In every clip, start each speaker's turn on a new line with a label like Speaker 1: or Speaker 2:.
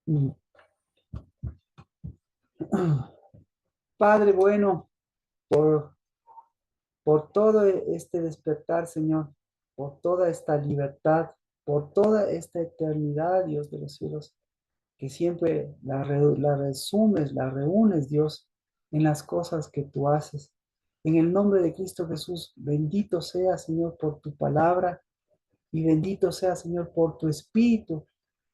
Speaker 1: Mm. Padre bueno, por, por todo este despertar, Señor, por toda esta libertad, por toda esta eternidad, Dios de los cielos, que siempre la resumes, la reúnes, Dios, en las cosas que tú haces. En el nombre de Cristo Jesús, bendito sea, Señor, por tu palabra y bendito sea, Señor, por tu espíritu,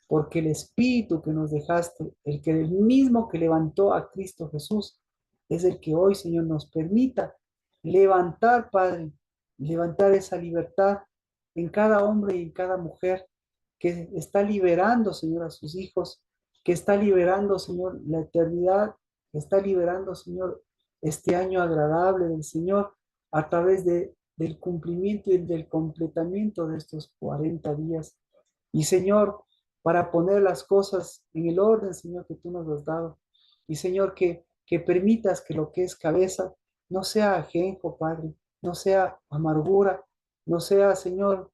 Speaker 1: porque el espíritu que nos dejaste, el mismo que levantó a Cristo Jesús, es el que hoy, Señor, nos permita levantar, Padre, levantar esa libertad en cada hombre y en cada mujer que está liberando, Señor, a sus hijos, que está liberando, Señor, la eternidad, que está liberando, Señor, este año agradable del Señor a través del cumplimiento y del completamiento de estos 40 días. Y Señor, para poner las cosas en el orden, Señor, que tú nos has dado. Y Señor, que permitas que lo que es cabeza no sea ajenjo, Padre, no sea amargura, no sea, Señor,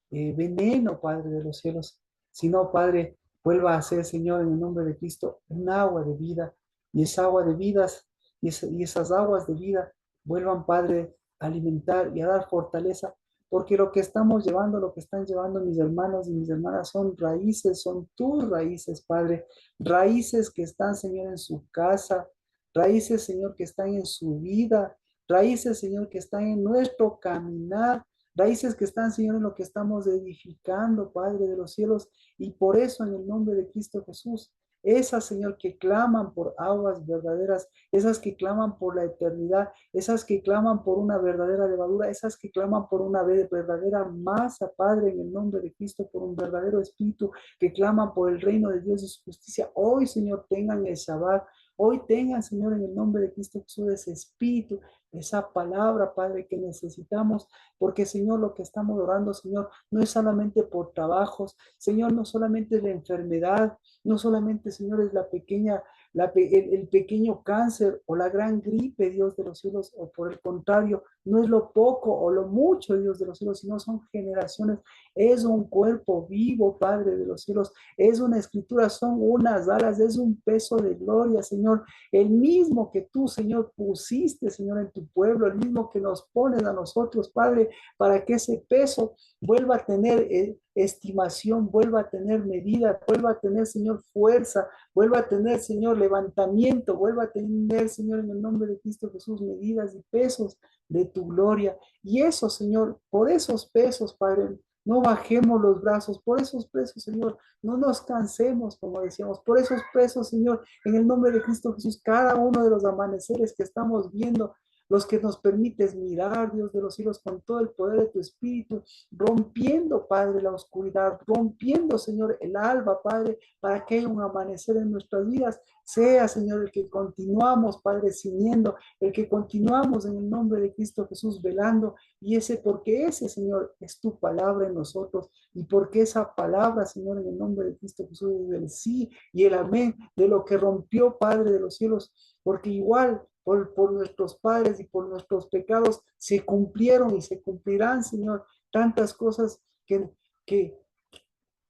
Speaker 1: veneno, Padre de los cielos, sino, Padre, vuelva a ser, Señor, en el nombre de Cristo, un agua de vida. Y esa agua de vidas, y esas aguas de vida vuelvan, Padre, a alimentar y a dar fortaleza, porque lo que estamos llevando, lo que están llevando mis hermanos y mis hermanas son raíces, son tus raíces, Padre, raíces que están, Señor, en su casa, raíces, Señor, que están en su vida, raíces, Señor, que están en nuestro caminar, raíces que están, Señor, en lo que estamos edificando, Padre de los cielos, y por eso en el nombre de Cristo Jesús, esas, Señor, que claman por aguas verdaderas, esas que claman por la eternidad, esas que claman por una verdadera levadura, esas que claman por una verdadera masa, Padre, en el nombre de Cristo, por un verdadero espíritu, que claman por el reino de Dios y su justicia. Hoy, Señor, tengan el Shabbat. Hoy tengan, Señor, en el nombre de Cristo Jesús, ese espíritu, esa palabra, Padre, que necesitamos, porque, Señor, lo que estamos orando, Señor, no es solamente por trabajos, Señor, no solamente es la enfermedad, no solamente, Señor, es la pequeña el pequeño cáncer o la gran gripe, Dios de los cielos, o por el contrario, no es lo poco o lo mucho, Dios de los cielos, sino son generaciones, es un cuerpo vivo, Padre de los cielos, es una escritura, son unas alas, es un peso de gloria, Señor, el mismo que tú, Señor, pusiste, Señor, en tu pueblo, el mismo que nos pones a nosotros, Padre, para que ese peso vuelva a tener estimación, vuelva a tener medida, vuelva a tener, Señor, fuerza, vuelva a tener, Señor, levantamiento, vuelva a tener, Señor, en el nombre de Cristo Jesús, medidas y pesos de tu gloria. Y eso, Señor, por esos pesos, Padre, no bajemos los brazos, por esos pesos, Señor, no nos cansemos, como decíamos, por esos pesos, Señor, en el nombre de Cristo Jesús, cada uno de los amaneceres que estamos viendo, los que nos permites mirar, Dios de los cielos, con todo el poder de tu Espíritu, rompiendo, Padre, la oscuridad, rompiendo, Señor, el alba, Padre, para que haya un amanecer en nuestras vidas. Sea, Señor, el que continuamos, Padre, ciñendo, el que continuamos en el nombre de Cristo Jesús velando, y ese, porque ese, Señor, es tu palabra en nosotros, y porque esa palabra, Señor, en el nombre de Cristo Jesús, es el sí y el amén de lo que rompió, Padre de los cielos, porque igual por nuestros padres y por nuestros pecados se cumplieron y se cumplirán, Señor, tantas cosas que,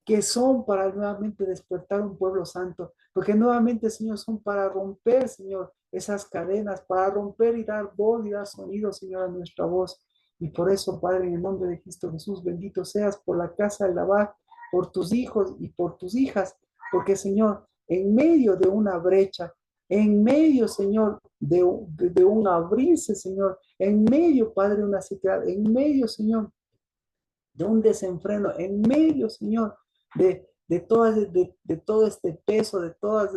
Speaker 1: que son para nuevamente despertar un pueblo santo, porque nuevamente, Señor, son para romper, Señor, esas cadenas, para romper y dar voz y dar sonido, Señor, a nuestra voz. Y por eso, Padre, en el nombre de Cristo Jesús, bendito seas por la casa de lavar, por tus hijos y por tus hijas, porque, Señor, en medio de una brecha, en medio, Señor, de un abrirse, Señor, en medio, Padre, de una sequedad, en medio, Señor, de un desenfreno, en medio, Señor, de todo este peso, de todas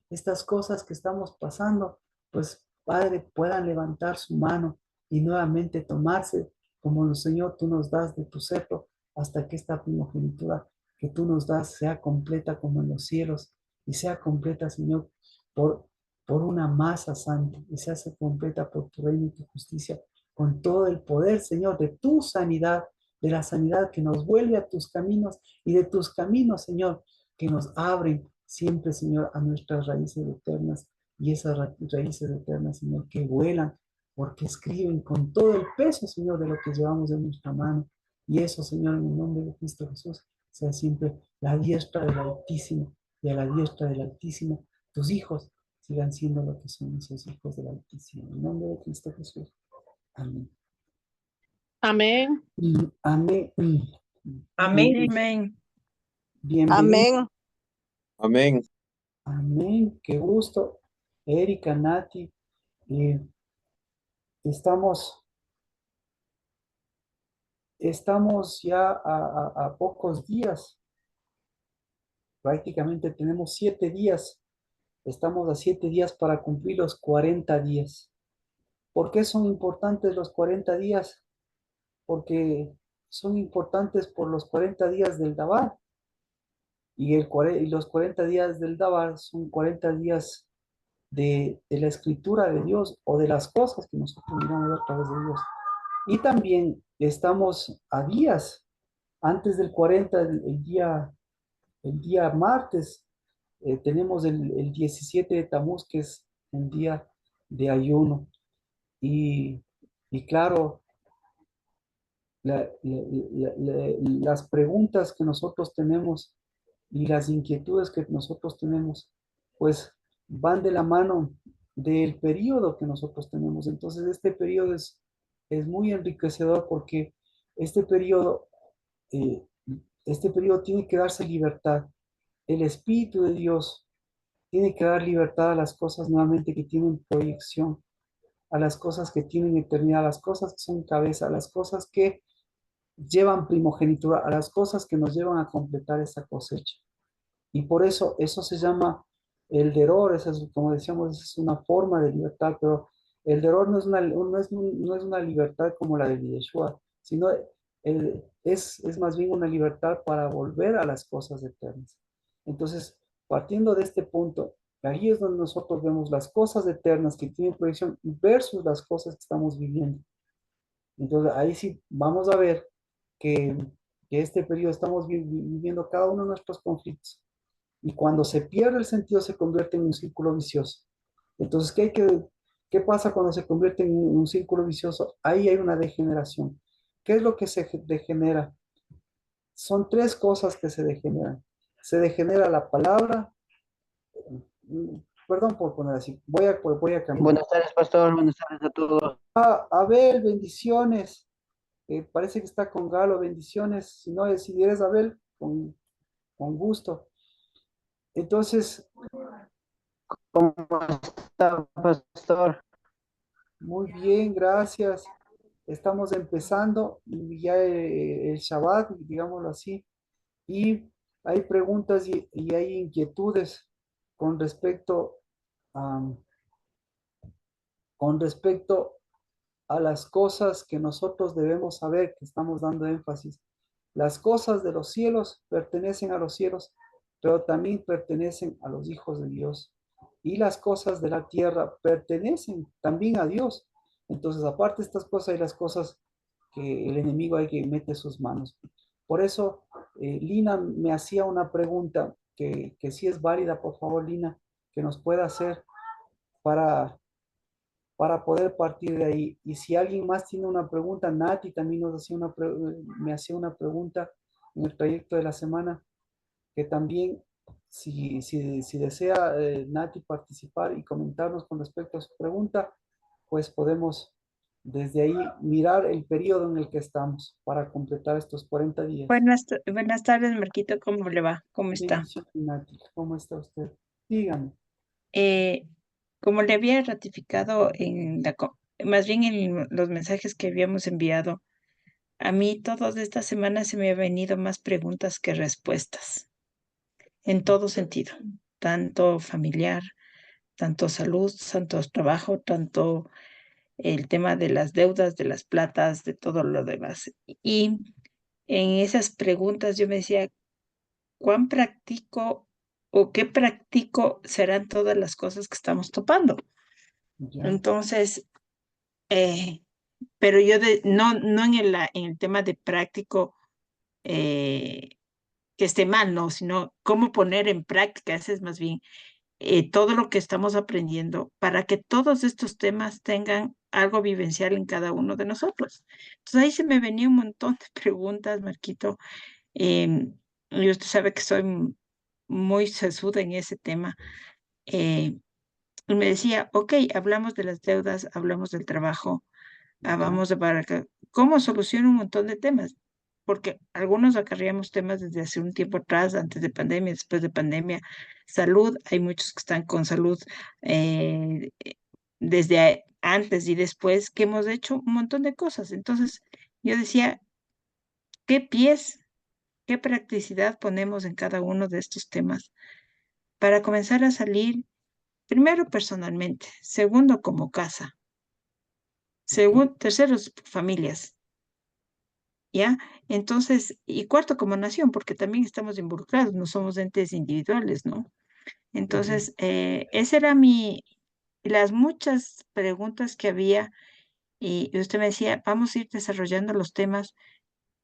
Speaker 1: estas cosas que estamos pasando, pues, Padre, puedan levantar su mano y nuevamente tomarse, como el Señor, tú nos das de tu cetro, hasta que esta primogenitura que tú nos das sea completa como en los cielos y sea completa, Señor, por, por una masa santa y se hace completa por tu reino y tu justicia, con todo el poder, Señor, de tu sanidad, de la sanidad que nos vuelve a tus caminos y de tus caminos, Señor, que nos abren siempre, Señor, a nuestras raíces eternas y esas raíces eternas, Señor, que vuelan porque escriben con todo el peso, Señor, de lo que llevamos en nuestra mano. Y eso, Señor, en el nombre de Cristo Jesús, sea siempre la diestra del Altísimo, y a la diestra del Altísimo, tus hijos sigan siendo lo que son esos hijos del Altísimo. En nombre de Cristo Jesús. Amén.
Speaker 2: Amén.
Speaker 1: Amén.
Speaker 3: Amén.
Speaker 2: Amén.
Speaker 1: Bienvenido.
Speaker 4: Amén.
Speaker 5: Amén.
Speaker 1: Amén. Qué gusto. Erika, Nati. eh, estamos, estamos ya a pocos días. Prácticamente tenemos 7 días. Estamos a 7 días para cumplir los 40 días. ¿Por qué son importantes los 40 días? Porque son importantes por los 40 días del Dabar. Y los 40 días del Dabar son 40 días de la escritura de Dios o de las cosas que nosotros miramos a través de Dios. Y también estamos a días antes del 40, el día martes, tenemos el 17 de Tamuz, que es un día de ayuno. Y, y claro, las preguntas que nosotros tenemos y las inquietudes que nosotros tenemos, pues van de la mano del periodo que nosotros tenemos. Entonces, este periodo es muy enriquecedor porque este periodo, eh, este periodo tiene que darse libertad. El Espíritu de Dios tiene que dar libertad a las cosas nuevamente que tienen proyección, a las cosas que tienen eternidad, a las cosas que son cabeza, a las cosas que llevan primogenitura, a las cosas que nos llevan a completar esa cosecha. Y por eso se llama el deror, eso es, como decíamos, es una forma de libertad, pero el deror no es una libertad como la de Yeshua, sino es más bien una libertad para volver a las cosas eternas. Entonces, partiendo de este punto, ahí es donde nosotros vemos las cosas eternas que tienen proyección versus las cosas que estamos viviendo. Entonces, ahí sí vamos a ver que, que este periodo estamos viviendo cada uno de nuestros conflictos. Y cuando se pierde el sentido, se convierte en un círculo vicioso. Entonces, ¿qué pasa cuando se convierte en un círculo vicioso? Ahí hay una degeneración. ¿Qué es lo que se degenera? Son 3 cosas que se degeneran. Se degenera la palabra, perdón por poner así, voy a cambiar.
Speaker 4: Buenas tardes, pastor. Buenas tardes a todos.
Speaker 1: Abel, bendiciones. Parece que está con Galo, bendiciones. Si no, si eres Abel, con gusto. Entonces,
Speaker 4: ¿Cómo está, pastor?
Speaker 1: muy bien, gracias. Estamos empezando y ya el Shabbat, digámoslo así, y hay preguntas y hay inquietudes con respecto a, con respecto a las cosas que nosotros debemos saber, que estamos dando énfasis. Las cosas de los cielos pertenecen a los cielos, pero también pertenecen a los hijos de Dios. Y las cosas de la tierra pertenecen también a Dios. Entonces, aparte de estas cosas, hay las cosas que el enemigo hay que mete sus manos. Por eso, Lina me hacía una pregunta que sí es válida, por favor, Lina, que nos pueda hacer para poder partir de ahí. Y si alguien más tiene una pregunta, Nati también me hacía una pregunta en el trayecto de la semana, que también, si desea Nati participar y comentarnos con respecto a su pregunta, pues podemos desde ahí mirar el periodo en el que estamos para completar estos 40 días.
Speaker 2: Buenas tardes, Marquito. ¿Cómo le va? ¿Cómo está?
Speaker 1: Bendiciones, Nati. ¿Cómo está usted? Dígame.
Speaker 2: Como le había ratificado más bien en los mensajes que habíamos enviado, a mí todas estas semanas se me han venido más preguntas que respuestas, en todo sentido, tanto familiar, tanto salud, tanto trabajo, tanto el tema de las deudas, de las platas, de todo lo demás. Y en esas preguntas yo me decía, ¿cuán práctico o qué práctico serán todas las cosas que estamos topando?
Speaker 1: Ya.
Speaker 2: Entonces, pero yo no en el tema de práctico que esté mal, no, sino cómo poner en práctica, ese es más bien todo lo que estamos aprendiendo para que todos estos temas tengan algo vivencial en cada uno de nosotros. Entonces ahí se me venía un montón de preguntas, Marquito. Y usted sabe que soy muy sesuda en ese tema. Y me decía, ok, hablamos de las deudas, hablamos del trabajo, hablamos de cómo soluciono un montón de temas, porque algunos acarreamos temas desde hace un tiempo atrás, antes de pandemia, después de pandemia, salud, hay muchos que están con salud desde antes y después, que hemos hecho un montón de cosas. Entonces, yo decía, ¿qué pies, qué practicidad ponemos en cada uno de estos temas para comenzar a salir, primero personalmente, segundo como casa, segundo, tercero familias, ¿ya? Entonces, y cuarto como nación, porque también estamos involucrados, no somos entes individuales, ¿no?
Speaker 1: Ujú.
Speaker 2: Entonces, esa era las muchas preguntas que había y usted me decía, vamos a ir desarrollando los temas,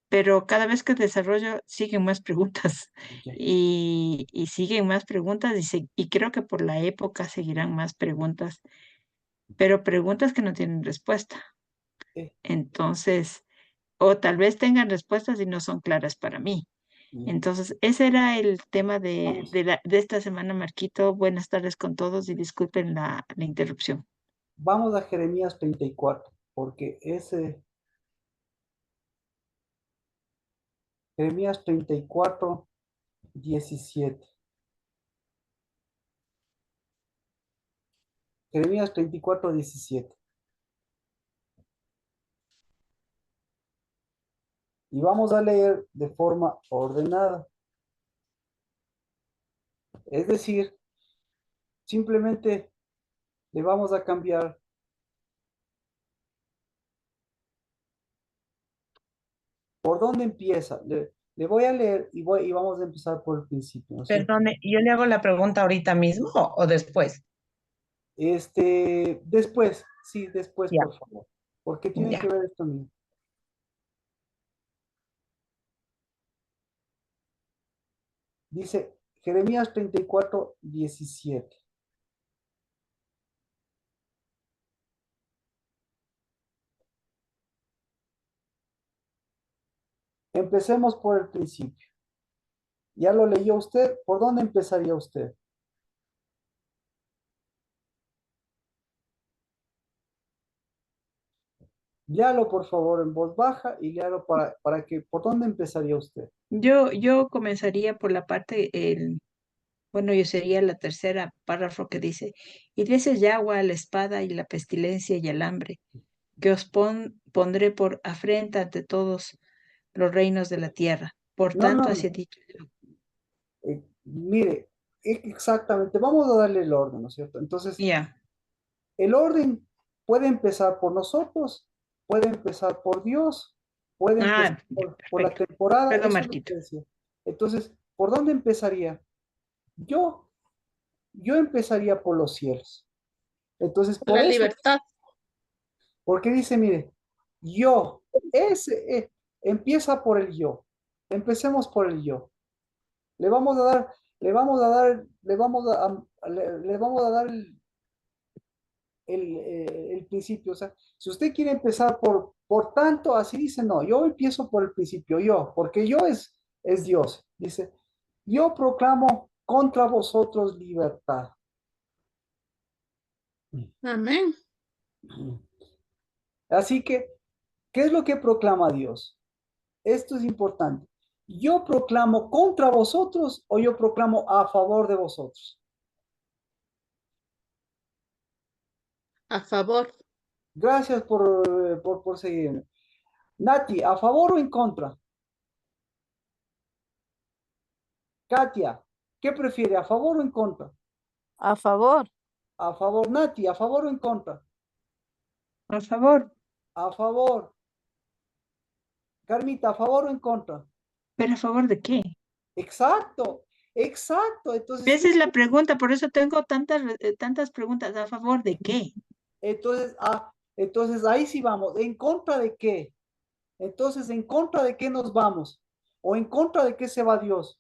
Speaker 2: pero cada vez que desarrollo siguen más preguntas
Speaker 1: Ya.
Speaker 2: y siguen más preguntas y creo que por la época seguirán más preguntas, pero preguntas que no tienen respuesta.
Speaker 1: Eh,
Speaker 2: Entonces, o tal vez tengan respuestas y no son claras para mí.
Speaker 1: ya.
Speaker 2: Entonces, ese era el tema
Speaker 1: Vamos,
Speaker 2: de esta semana, Marquito. Buenas tardes con todos y disculpen la interrupción.
Speaker 1: vamos a Jeremías 34, porque ese Jeremías 34, 17. Jeremías 34, 17. Y vamos a leer de forma ordenada. Es decir, simplemente le vamos a cambiar. ¿Por dónde empieza? Le voy a leer y vamos a empezar por el principio, ¿no es cierto?
Speaker 3: Perdone, ¿yo le hago la pregunta ahorita mismo o después?
Speaker 1: Después, sí, después,
Speaker 3: Ya,
Speaker 1: por favor, porque tiene que
Speaker 3: ya.
Speaker 1: ver esto mismo. Dice Jeremías 34, 17. Empecemos por el principio. ¿Ya lo leyó usted? ¿Por dónde empezaría usted? Léalo, por favor, en voz baja y léalo para que, ¿por dónde empezaría usted?
Speaker 2: Yo comenzaría por la parte, bueno, yo sería la tercera párrafo que dice, y dice Yahweh a la espada y la pestilencia y el hambre, que os pondré por afrenta ante todos los reinos de la tierra. Por
Speaker 1: No,
Speaker 2: tanto,
Speaker 1: no,
Speaker 2: así ha
Speaker 1: no.
Speaker 2: dicho.
Speaker 1: Mire, exactamente, vamos a darle el orden, ¿no es cierto? Entonces,
Speaker 2: Ya.
Speaker 1: el orden puede empezar por nosotros, puede empezar por Dios, puede empezar
Speaker 2: Ah, ya,
Speaker 1: por la
Speaker 2: perfecto.
Speaker 1: temporada,
Speaker 2: Perdón,
Speaker 1: eso es lo
Speaker 2: Marquito.
Speaker 1: que decía. Entonces, ¿por dónde empezaría? Yo, yo empezaría por los cielos. Entonces, por
Speaker 3: La
Speaker 1: eso,
Speaker 3: libertad.
Speaker 1: porque dice, mire, yo, ese, empieza por el yo. Empecemos por el yo. Le vamos a dar, le vamos a dar, le vamos a dar el principio. O sea, si usted quiere empezar por tanto, así dice, no, yo empiezo por el principio, yo, porque yo es Dios. Dice, yo proclamo contra vosotros libertad.
Speaker 3: Amén.
Speaker 1: Así que, ¿qué es lo que proclama Dios? Esto es importante. ¿Yo proclamo contra vosotros o yo proclamo a favor de vosotros?
Speaker 3: A favor.
Speaker 1: Gracias por seguirme. Nati, ¿a favor o en contra? Katia, ¿qué prefiere, a favor o en contra?
Speaker 5: A favor.
Speaker 1: A favor, Nati, ¿a favor o en contra?
Speaker 2: Por favor,
Speaker 1: A favor. Carmita, ¿a favor o en contra?
Speaker 2: pero a favor de qué?
Speaker 1: Exacto, exacto. Entonces,
Speaker 2: Esa
Speaker 1: sí,
Speaker 2: es la pregunta, por eso tengo tantas preguntas. ¿A favor de qué?
Speaker 1: entonces ahí sí vamos. ¿En contra de qué? Entonces, ¿en contra de qué nos vamos? ¿O en contra de qué se va Dios?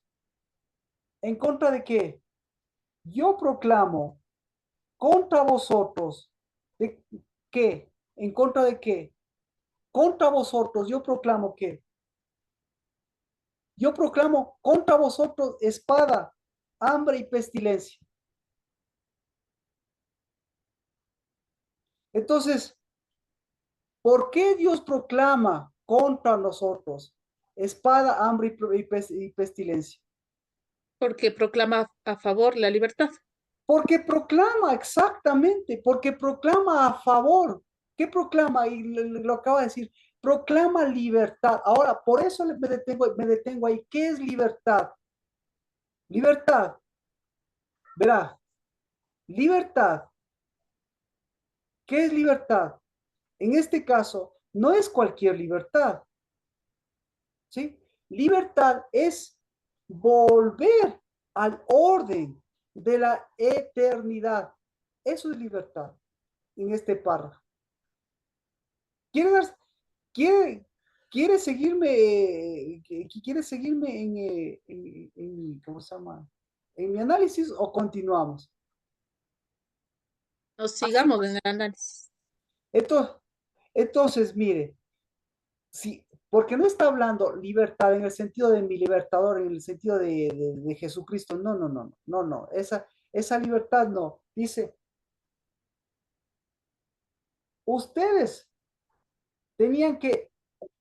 Speaker 1: ¿En contra de qué? Yo proclamo contra vosotros. ¿De qué? ¿En contra de qué? Contra vosotros, yo proclamo que. Yo proclamo contra vosotros espada. hambre y pestilencia. Entonces, ¿por qué Dios proclama contra nosotros espada, hambre y pestilencia?
Speaker 3: Porque proclama a favor la libertad.
Speaker 1: Porque proclama, exactamente, porque proclama a favor. ¿Qué proclama? Y lo acaba de decir, proclama libertad. Ahora, por eso me detengo ahí. ¿Qué es libertad? Libertad, verá, libertad. ¿Qué es libertad? En este caso, no es cualquier libertad, ¿sí? Libertad es volver al orden de la eternidad. Eso es libertad en este párrafo. ¿Quiere, dar- quiere, quiere seguirme, quiere seguirme ¿cómo se llama? ¿En mi análisis o continuamos?
Speaker 3: Nos
Speaker 1: Así
Speaker 3: sigamos en
Speaker 1: pues.
Speaker 3: el análisis.
Speaker 1: Entonces, entonces, mire, sí, porque no está hablando libertad en el sentido de mi libertador, en el sentido de Jesucristo. No, no, no, no, no. Esa libertad no. Dice, ustedes tenían que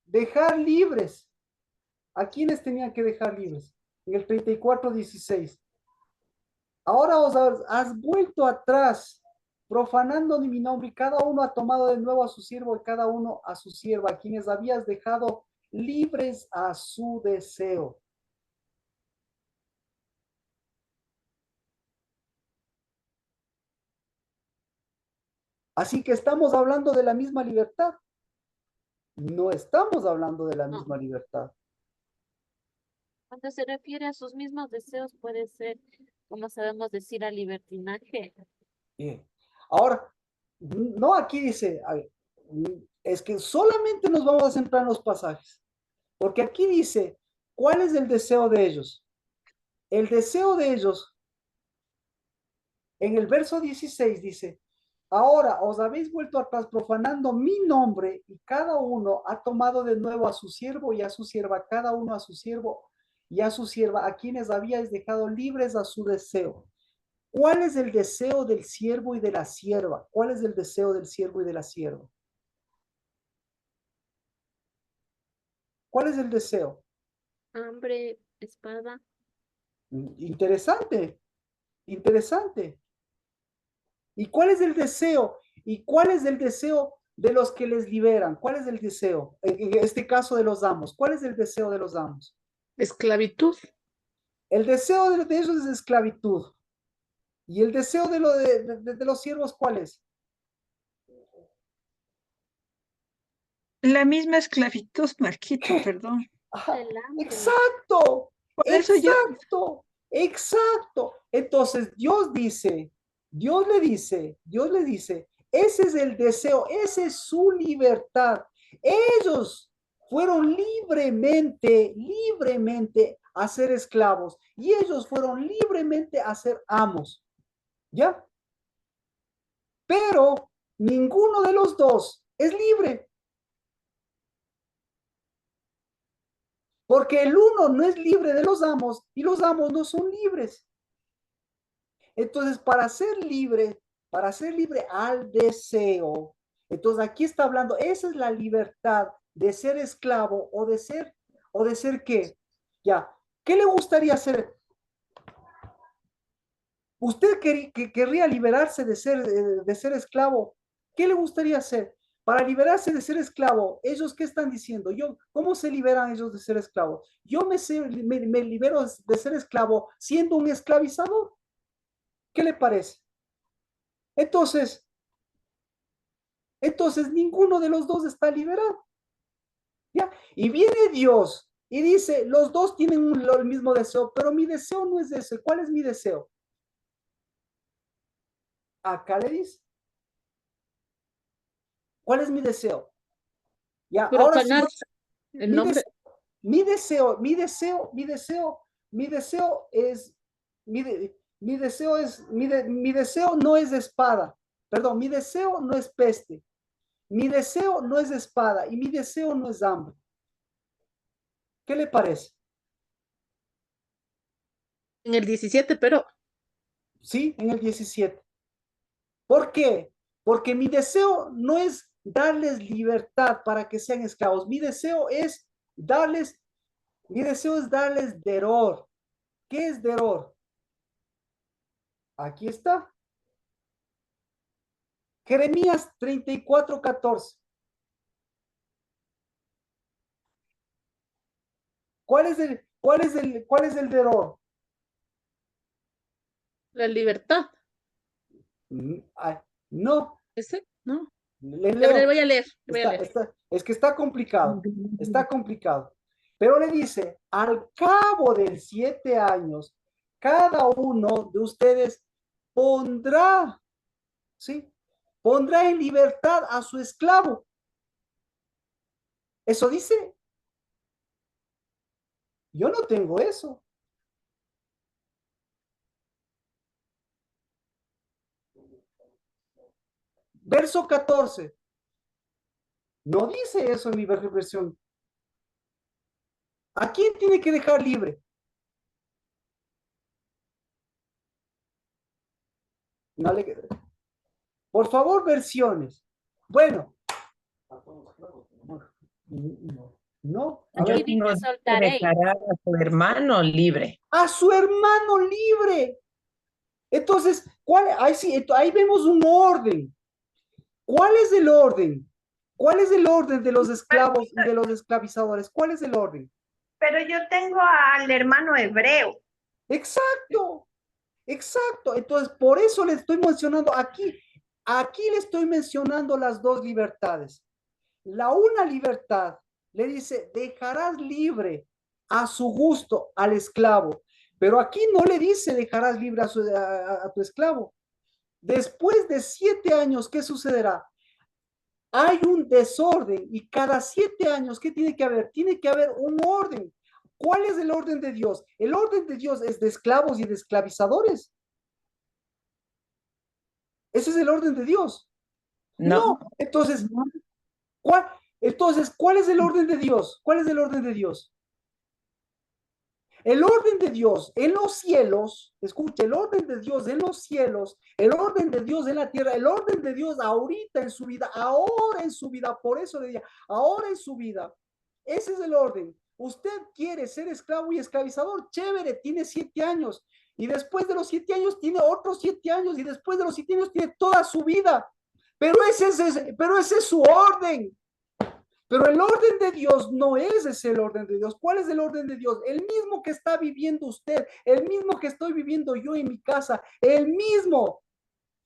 Speaker 1: dejar libres. ¿A quiénes tenían que dejar libres? En el 34:16. Ahora has vuelto atrás, profanando mi nombre, y cada uno ha tomado de nuevo a su siervo y cada uno a su sierva, a quienes habías dejado libres a su deseo. Así que estamos hablando de la misma libertad. No estamos hablando de la
Speaker 5: No,
Speaker 1: misma libertad.
Speaker 5: cuando se refiere a sus mismos deseos, puede ser, como sabemos decir, a libertinaje.
Speaker 1: Bien. Ahora, no aquí dice, es que solamente nos vamos a centrar en los pasajes, porque aquí dice, ¿cuál es el deseo de ellos? El deseo de ellos, en el verso 16 dice, ahora os habéis vuelto atrás profanando mi nombre y cada uno ha tomado de nuevo a su siervo y a su sierva, cada uno a su siervo y a su sierva, a quienes habíais dejado libres a su deseo. ¿Cuál es el deseo del siervo y de la sierva? ¿Cuál es el deseo del siervo y de la sierva? ¿Cuál es el deseo?
Speaker 5: Hambre, espada.
Speaker 1: Interesante, interesante. ¿Y cuál es el deseo? ¿Y cuál es el deseo de los que les liberan? ¿Cuál es el deseo? En este caso de los amos. ¿Cuál es el deseo de los amos?
Speaker 3: Esclavitud.
Speaker 1: El deseo de ellos es esclavitud. ¿Y el deseo de los siervos cuál es?
Speaker 2: La misma esclavitud, Marquito, perdón.
Speaker 1: Ajá,
Speaker 5: El hambre.
Speaker 1: exacto,
Speaker 2: Por eso yo,
Speaker 1: exacto, exacto. Entonces Dios le dice, ese es el deseo, esa es su libertad. Ellos fueron libremente a ser esclavos y ellos fueron libremente a ser amos, ¿ya? Pero ninguno de los dos es libre. Porque el uno no es libre de los amos y los amos no son libres. Entonces, para ser libre al deseo, entonces aquí está hablando, esa es la libertad de ser esclavo o de ser qué. Ya, ¿qué le gustaría hacer? ¿Usted querría liberarse de ser esclavo? ¿Qué le gustaría hacer? Para liberarse de ser esclavo, ¿ellos qué están diciendo? ¿Cómo se liberan ellos de ser esclavos? Me libero de ser esclavo siendo un esclavizador. ¿Qué le parece? Entonces, entonces ninguno de los dos está liberado. ¿Ya? Y viene Dios y dice, los dos tienen el mismo deseo, pero mi deseo no es ese. ¿Cuál es mi deseo? Acá le dice, ¿cuál es mi deseo? Ya, ahora sí,
Speaker 3: Profanar el
Speaker 1: mi,
Speaker 3: nombre.
Speaker 1: des- mi deseo es, mi deseo no es espada, perdón, mi deseo no es peste, mi deseo no es espada y mi deseo no es hambre. ¿Qué le parece?
Speaker 3: En el 17, pero
Speaker 1: Sí, en el 17. ¿Por qué? Porque mi deseo no es darles libertad para que sean esclavos. Mi deseo es darles deror. ¿Qué es deror? Aquí está. Jeremías 34:14. ¿Cuál es el deror?
Speaker 3: la libertad.
Speaker 1: No,
Speaker 3: ¿Ese? ¿No?
Speaker 1: le
Speaker 3: A ver, le
Speaker 1: leo.
Speaker 3: voy a leer, le voy a leer.
Speaker 1: Es que está complicado. Está complicado. Pero le dice, al cabo de 7 años, cada uno de ustedes pondrá, ¿sí? Pondrá en libertad a su esclavo. Eso dice. Yo no tengo eso. Verso 14. No dice eso en mi versión. ¿A quién tiene que dejar libre? No le... Por favor, versiones. Bueno. No. A
Speaker 5: Aquí
Speaker 1: ver.
Speaker 5: dice
Speaker 6: No
Speaker 5: soltaréis.
Speaker 6: dejará a su hermano libre.
Speaker 1: A su hermano libre. Entonces, ahí sí, ahí vemos un orden. ¿Cuál es el orden? ¿Cuál es el orden de los esclavos y de los esclavizadores? ¿Cuál es el orden?
Speaker 6: Pero yo tengo al hermano hebreo.
Speaker 1: Exacto, exacto. Entonces, por eso le estoy mencionando aquí le estoy mencionando las dos libertades. La una libertad le dice, dejarás libre a su gusto al esclavo, pero aquí no le dice dejarás libre a tu esclavo. Después de 7 años, ¿qué sucederá? Hay un desorden y cada 7 años, ¿qué tiene que haber? Tiene que haber un orden. ¿Cuál es el orden de Dios? El orden de Dios es de esclavos y de esclavizadores. Ese es el orden de Dios.
Speaker 6: No.
Speaker 1: No. ¿Cuál es el orden de Dios? ¿Cuál es el orden de Dios? El orden de Dios en los cielos, escuche, el orden de Dios en los cielos, el orden de Dios en la tierra, el orden de Dios ahorita en su vida, ahora en su vida, por eso le digo, ahora en su vida. Ese es el orden. Usted quiere ser esclavo y esclavizador, chévere, tiene 7 años. Y después de los 7 años tiene otros 7 años. Y después de los 7 años tiene toda su vida. Pero ese es su orden. Pero el orden de Dios no es ese el orden de Dios. ¿Cuál es el orden de Dios? El mismo que está viviendo usted, el mismo que estoy viviendo yo en mi casa, el mismo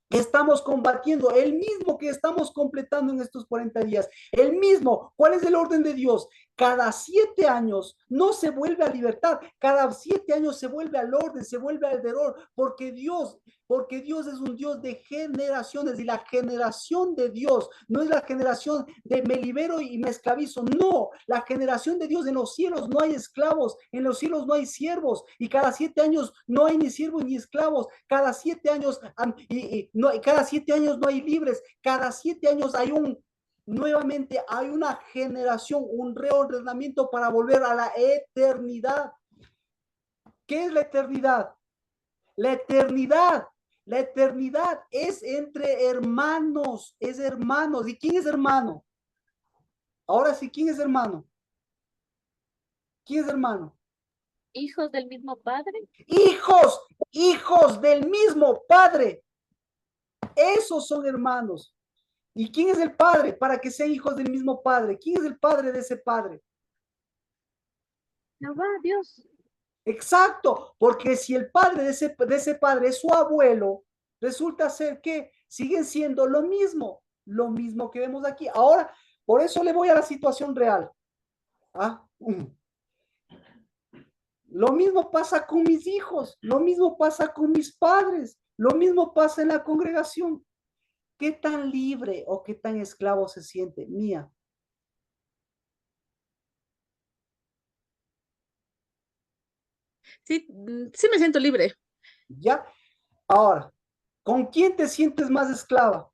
Speaker 1: que estamos combatiendo, el mismo que estamos completando en estos 40 días, el mismo. ¿Cuál es el orden de Dios? Cada 7 años no se vuelve a libertad, cada 7 años se vuelve al orden, se vuelve al terror, porque Dios es un Dios de generaciones y la generación de Dios no es la generación de me libero y me esclavizo, no, la generación de Dios en los cielos no hay esclavos, en los cielos no hay siervos y cada 7 años no hay ni siervos ni esclavos, cada 7 años cada 7 años no hay libres, cada 7 años nuevamente hay una generación, un reordenamiento para volver a la eternidad. ¿Qué es la eternidad? La eternidad. La eternidad es entre hermanos, es hermanos. ¿Y quién es hermano? Ahora sí, ¿quién es hermano? ¿Quién es hermano?
Speaker 5: Hijos del mismo padre.
Speaker 1: Hijos del mismo padre. Esos son hermanos. ¿Y quién es el padre para que sean hijos del mismo padre? ¿Quién es el padre de ese padre?
Speaker 5: Jehová, Dios.
Speaker 1: Exacto, porque si el padre de ese padre es su abuelo, resulta ser que siguen siendo lo mismo que vemos aquí. Ahora, por eso le voy a la situación real. ¿Ah? Lo mismo pasa con mis hijos, lo mismo pasa con mis padres, lo mismo pasa en la congregación. ¿Qué tan libre o qué tan esclavo se siente? Mía.
Speaker 3: Sí, sí me siento libre.
Speaker 1: ¿Ya? Ahora, ¿con quién te sientes más esclava?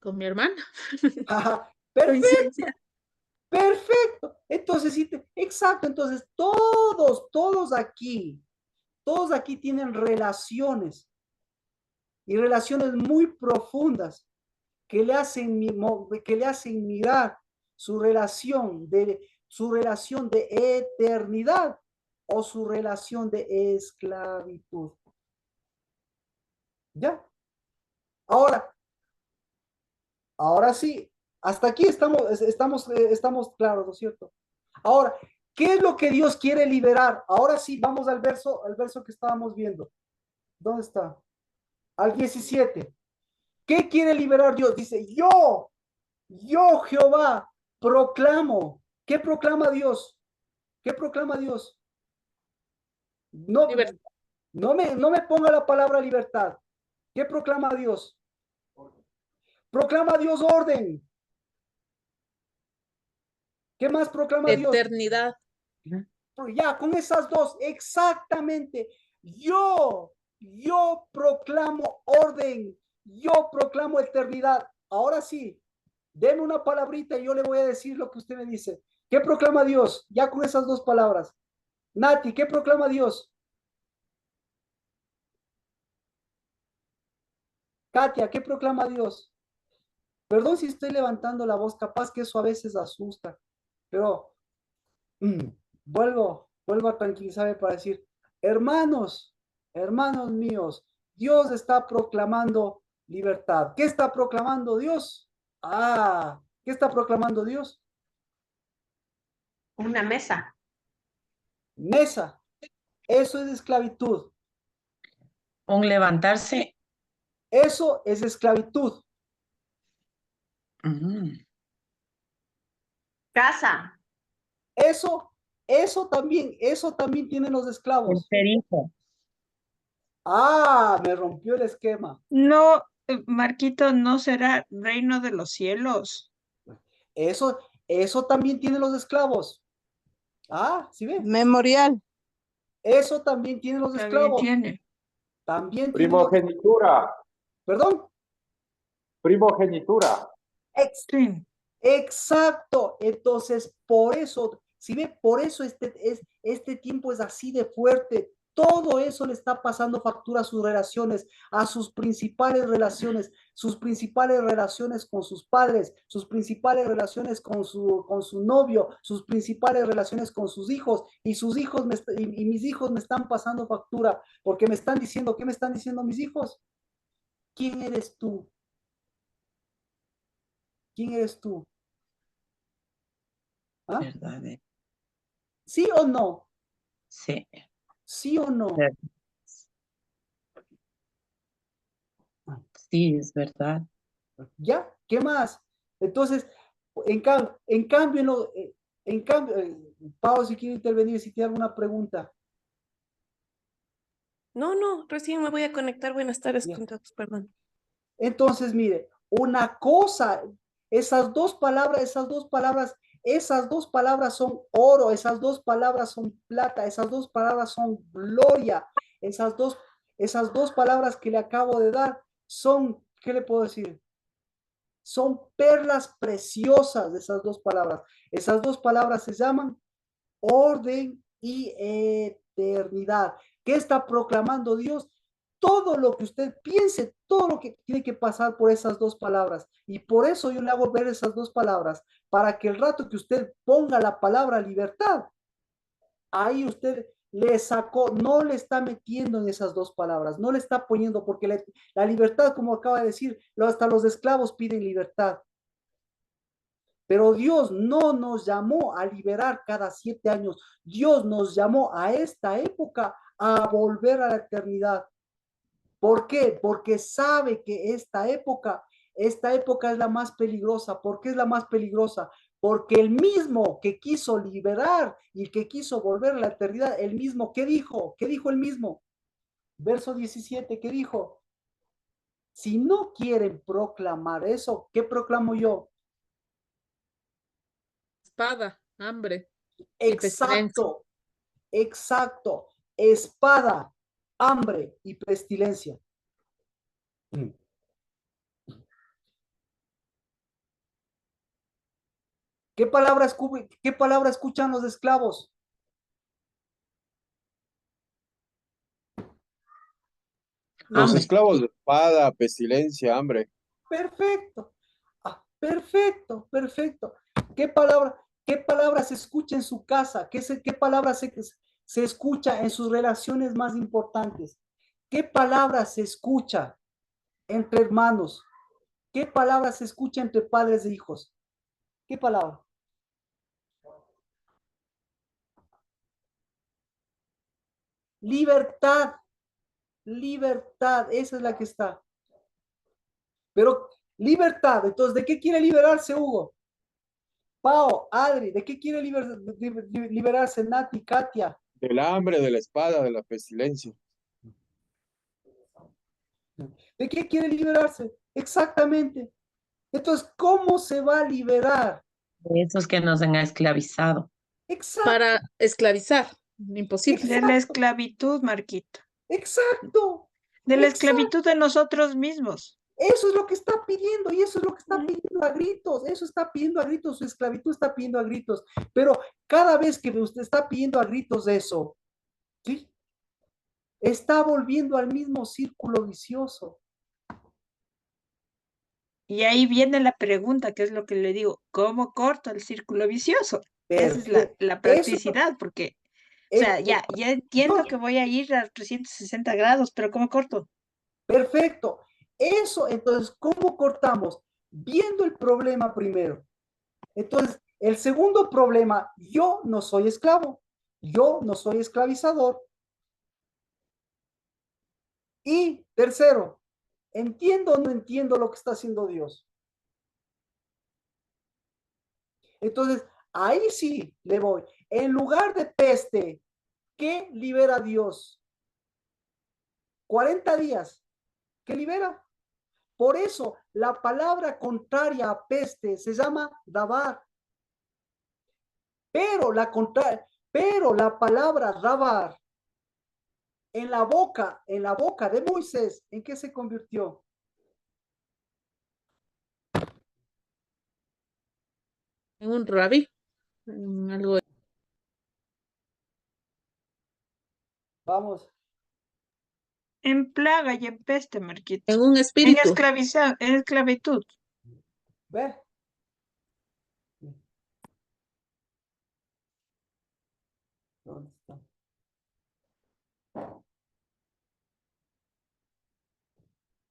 Speaker 3: Con mi hermana.
Speaker 1: Perfecto,
Speaker 3: Coincidencia.
Speaker 1: Perfecto. Entonces, sí, exacto. Entonces, todos aquí tienen relaciones y relaciones muy profundas que le hacen, que le hacen mirar su relación de eternidad o su relación de esclavitud. ¿Ya? Ahora, ahora sí, hasta aquí estamos claros, ¿no es cierto? Ahora, ¿qué es lo que Dios quiere liberar? Ahora sí, vamos al verso que estábamos viendo. ¿Dónde está? Al 17. ¿Qué quiere liberar Dios? Dice, yo Jehová proclamo. ¿Qué proclama Dios? ¿Qué proclama Dios? No,
Speaker 3: Libertad.
Speaker 1: no me ponga la palabra libertad. ¿Qué proclama Dios? Proclama Dios orden. ¿Qué más proclama Dios?
Speaker 3: Eternidad.
Speaker 1: Ya, con esas dos, exactamente. Yo proclamo orden. Yo proclamo eternidad. Ahora sí, deme una palabrita y yo le voy a decir lo que usted me dice. ¿Qué proclama Dios? Ya con esas dos palabras. Nati, ¿qué proclama Dios? Katia, ¿qué proclama Dios? Perdón si estoy levantando la voz, capaz que eso a veces asusta, pero mm, vuelvo a tranquilizarme para decir, hermanos, hermanos míos, Dios está proclamando libertad. ¿Qué está proclamando Dios? ¿Qué está proclamando Dios?
Speaker 6: Una mesa.
Speaker 1: Mesa. Eso es esclavitud.
Speaker 6: Un levantarse.
Speaker 1: Eso es esclavitud.
Speaker 6: Mm. Casa.
Speaker 1: Eso también tienen los
Speaker 6: El
Speaker 1: esclavos.
Speaker 6: perico.
Speaker 1: Me rompió el esquema.
Speaker 2: No, Marquito, no será reino de los cielos.
Speaker 1: Eso también tienen los esclavos. ¿Sí ven?
Speaker 4: Memorial.
Speaker 1: Eso también tienen los
Speaker 2: También
Speaker 1: esclavos.
Speaker 2: tiene.
Speaker 1: También tienen los...
Speaker 7: Primogenitura,
Speaker 1: Perdón.
Speaker 7: primogenitura.
Speaker 2: Sí.
Speaker 1: Exacto. Entonces, por eso, si ve, por eso este tiempo es así de fuerte. Todo eso le está pasando factura a sus relaciones, a sus principales relaciones con sus padres, sus principales relaciones con su novio, sus principales relaciones con sus hijos, y sus hijos y mis hijos me están pasando factura, porque me están diciendo, ¿qué me están diciendo mis hijos? ¿Quién eres tú? ¿Quién eres tú?
Speaker 6: ¿Verdad?
Speaker 1: ¿Sí o no?
Speaker 6: Sí.
Speaker 1: ¿Sí o no?
Speaker 6: Sí, es verdad.
Speaker 1: ¿Ya? ¿Qué más? Entonces, en cambio, Pau, si quiere intervenir, si tiene alguna pregunta.
Speaker 8: No, recién me voy a conectar. Buenas tardes
Speaker 1: Ya.
Speaker 8: con todos, perdón.
Speaker 1: Entonces, mire, una cosa, esas dos palabras son oro, esas dos palabras son plata, esas dos palabras son gloria, esas dos palabras que le acabo de dar son, ¿qué le puedo decir? Son perlas preciosas de esas dos palabras. Esas dos palabras se llaman orden y eternidad. ¿Qué está proclamando Dios? Todo lo que usted piense, todo lo que tiene que pasar por esas dos palabras. Y por eso yo le hago ver esas dos palabras, para que el rato que usted ponga la palabra libertad, ahí usted le sacó, no le está metiendo en esas dos palabras, no le está poniendo, porque la libertad, como acaba de decir, hasta los esclavos piden libertad. Pero Dios no nos llamó a liberar cada 7 años. Dios nos llamó a esta época a volver a la eternidad. ¿Por qué? Porque sabe que esta época es la más peligrosa. ¿Por qué es la más peligrosa? Porque el mismo que quiso liberar y que quiso volver a la eternidad, el mismo, ¿qué dijo? ¿Qué dijo el mismo? Verso 17, ¿qué dijo? Si no quieren proclamar eso, ¿qué proclamo yo?
Speaker 3: Espada, hambre y pestilencia.
Speaker 1: Exacto. Espada, hambre y pestilencia. ¿Qué palabra escuchan los esclavos?
Speaker 7: Los
Speaker 6: Hambre.
Speaker 7: esclavos de espada, pestilencia, hambre.
Speaker 1: Perfecto. Ah, perfecto, perfecto. ¿Qué palabra se escucha en su casa? ¿Qué palabra se escucha en sus relaciones más importantes? ¿Qué palabra se escucha entre hermanos? ¿Qué palabra se escucha entre padres e hijos? ¿Qué palabra? Libertad, libertad, esa es la que está. Pero libertad, entonces, ¿de qué quiere liberarse Hugo? Pao, Adri, ¿de qué quiere liberarse Nati, Katia?
Speaker 7: Del hambre, de la espada, de la pestilencia.
Speaker 1: ¿De qué quiere liberarse? Exactamente. Entonces, ¿cómo se va a liberar?
Speaker 6: De esos que nos han esclavizado.
Speaker 1: Exacto,
Speaker 3: Para esclavizar. Imposible.
Speaker 2: De la esclavitud, Marquito.
Speaker 1: exacto,
Speaker 2: De la
Speaker 1: exacto.
Speaker 2: esclavitud de nosotros mismos.
Speaker 1: Eso es lo que está pidiendo y eso es lo que está pidiendo a gritos. Eso está pidiendo a gritos, su esclavitud está pidiendo a gritos. Pero cada vez que usted está pidiendo a gritos eso, ¿sí? Está volviendo al mismo círculo vicioso.
Speaker 2: Y ahí viene la pregunta, que es lo que le digo, ¿cómo corto el círculo vicioso? Esa es la
Speaker 1: Perfecto. Eso
Speaker 2: practicidad, porque, o
Speaker 1: es,
Speaker 2: sea, ya entiendo que voy a ir a 360 grados, pero ¿cómo corto?
Speaker 1: perfecto. Eso, entonces, ¿cómo cortamos? Viendo el problema primero. Entonces, el segundo problema, yo no soy esclavo, yo no soy esclavizador. Y tercero, ¿entiendo o no entiendo lo que está haciendo Dios? Entonces, ahí sí le voy. En lugar de peste, ¿qué libera Dios? 40 días. ¿Qué libera? Por eso, la palabra contraria a peste se llama dabar. Pero la palabra dabar en la boca de Moisés, ¿en qué se convirtió?
Speaker 3: En un rabí. En algo.
Speaker 1: Vamos,
Speaker 2: En plaga y en peste, Marquito.
Speaker 3: En un espíritu.
Speaker 2: En esclavitud.
Speaker 1: ve. ¿Dónde está?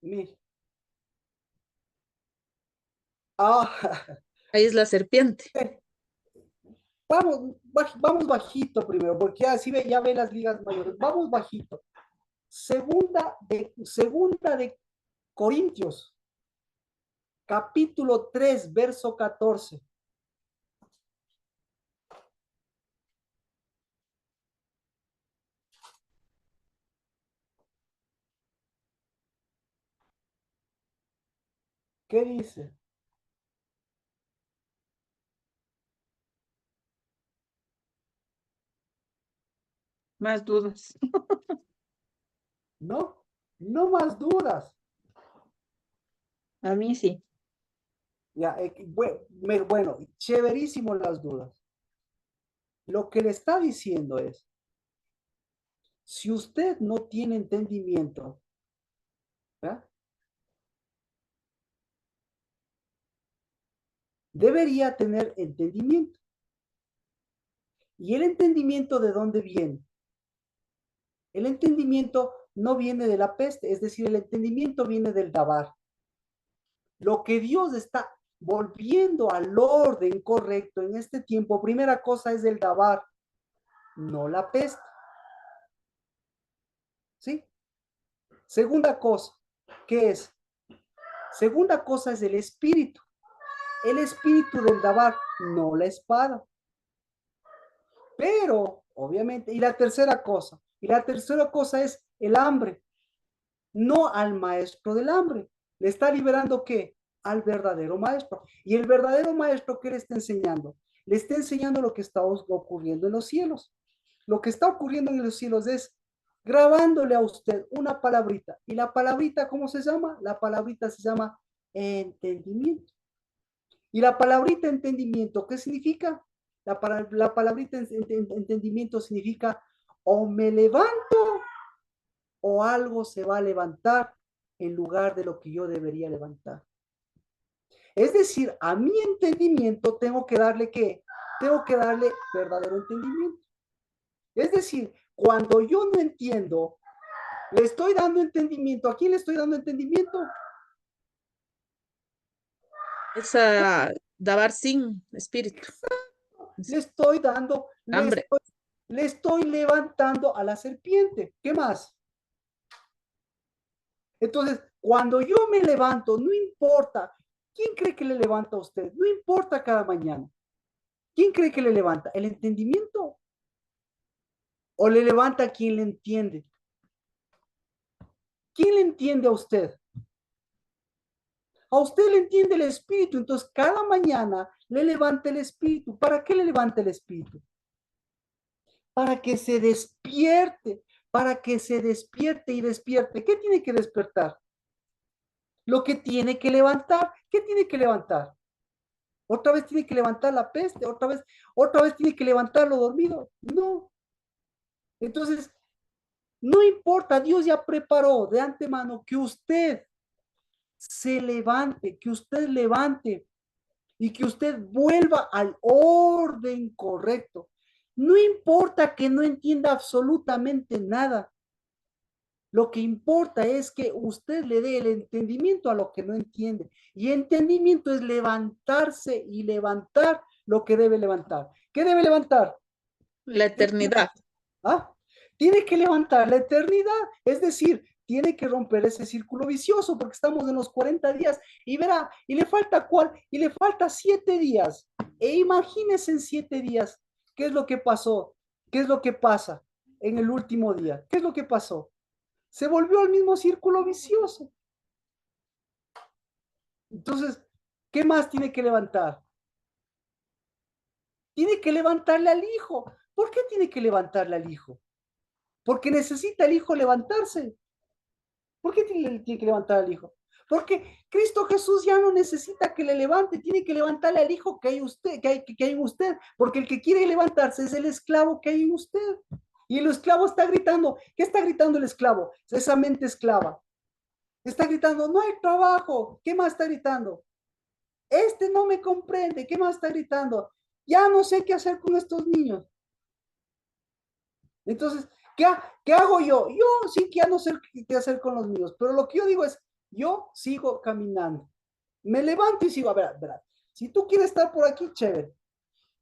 Speaker 1: Mire. Ah,
Speaker 3: Ahí es la serpiente.
Speaker 1: vamos bajito primero, porque así ya ve las ligas mayores. Vamos bajito. Segunda de Corintios, capítulo 3 verso 14. ¿Qué dice?
Speaker 2: Más dudas.
Speaker 1: No, no más dudas.
Speaker 2: A mí sí.
Speaker 1: Ya, bueno, chéverísimo las dudas. Lo que le está diciendo es, si usted no tiene entendimiento, ¿verdad? Debería tener entendimiento. ¿Y el entendimiento de dónde viene? El entendimiento no viene de la peste, es decir, el entendimiento viene del dabar. Lo que Dios está volviendo al orden correcto en este tiempo, primera cosa es el dabar, no la peste. ¿Sí? Segunda cosa, ¿qué es? Segunda cosa es el espíritu. El espíritu del dabar, no la espada. Pero, obviamente, y la tercera cosa es el hambre, no al maestro del hambre. Le está liberando ¿qué? Al verdadero maestro. Y el verdadero maestro, ¿qué le está enseñando? Le está enseñando lo que está ocurriendo en los cielos. Lo que está ocurriendo en los cielos es grabándole a usted una palabrita. ¿Y la palabrita cómo se llama? La palabrita se llama entendimiento. Y la palabrita entendimiento, ¿qué significa? La palabrita entendimiento significa o me levanto o algo se va a levantar en lugar de lo que yo debería levantar. Es decir, a mi entendimiento tengo que darle ¿qué? Tengo que darle verdadero entendimiento. Es decir, cuando yo no entiendo, le estoy dando entendimiento. ¿A quién le estoy dando entendimiento?
Speaker 3: Es a Dabar sin espíritu.
Speaker 1: Le estoy dando,
Speaker 3: Hambre.
Speaker 1: le estoy levantando a la serpiente. ¿Qué más? Entonces, cuando yo me levanto, no importa. ¿Quién cree que le levanta a usted? No importa cada mañana. ¿Quién cree que le levanta? ¿El entendimiento? ¿O le levanta a quien le entiende? ¿Quién le entiende a usted? A usted le entiende el espíritu, entonces cada mañana le levanta el espíritu. ¿Para qué le levanta el espíritu? Para que se despierte, para que se despierte y despierte. ¿Qué tiene que despertar? Lo que tiene que levantar. ¿Qué tiene que levantar? Otra vez tiene que levantar la peste, otra vez tiene que levantar lo dormido. No. Entonces, no importa, Dios ya preparó de antemano que usted se levante, que usted levante y que usted vuelva al orden correcto. No importa que no entienda absolutamente nada. Lo que importa es que usted le dé el entendimiento a lo que no entiende. Y entendimiento es levantarse y levantar lo que debe levantar. ¿Qué debe levantar?
Speaker 3: La eternidad.
Speaker 1: ¿Ah? Tiene que levantar la eternidad. Es decir, tiene que romper ese círculo vicioso porque estamos en los 40 días y verá, y le falta cuál, y le falta 7 días. E imagínese en 7 días qué es lo que pasó, qué es lo que pasa en el último día, qué es lo que pasó. Se volvió al mismo círculo vicioso. Entonces, ¿qué más tiene que levantar? Tiene que levantarle al hijo. ¿Por qué tiene que levantarle al hijo? Porque necesita el hijo levantarse. ¿Por qué tiene que levantar al hijo? Porque Cristo Jesús ya no necesita que le levante, tiene que levantarle al hijo que hay, usted, que hay en usted, porque el que quiere levantarse es el esclavo que hay en usted. Y el esclavo está gritando. ¿Qué está gritando el esclavo? Esa mente esclava. Está gritando, no hay trabajo. ¿Qué más está gritando? Este no me comprende. ¿Qué más está gritando? Ya no sé qué hacer con estos niños. Entonces, ¿qué hago yo? Yo sí que ya no sé qué hacer con los míos, pero lo que yo digo es, yo sigo caminando. Me levanto y sigo, a ver, si tú quieres estar por aquí, chévere,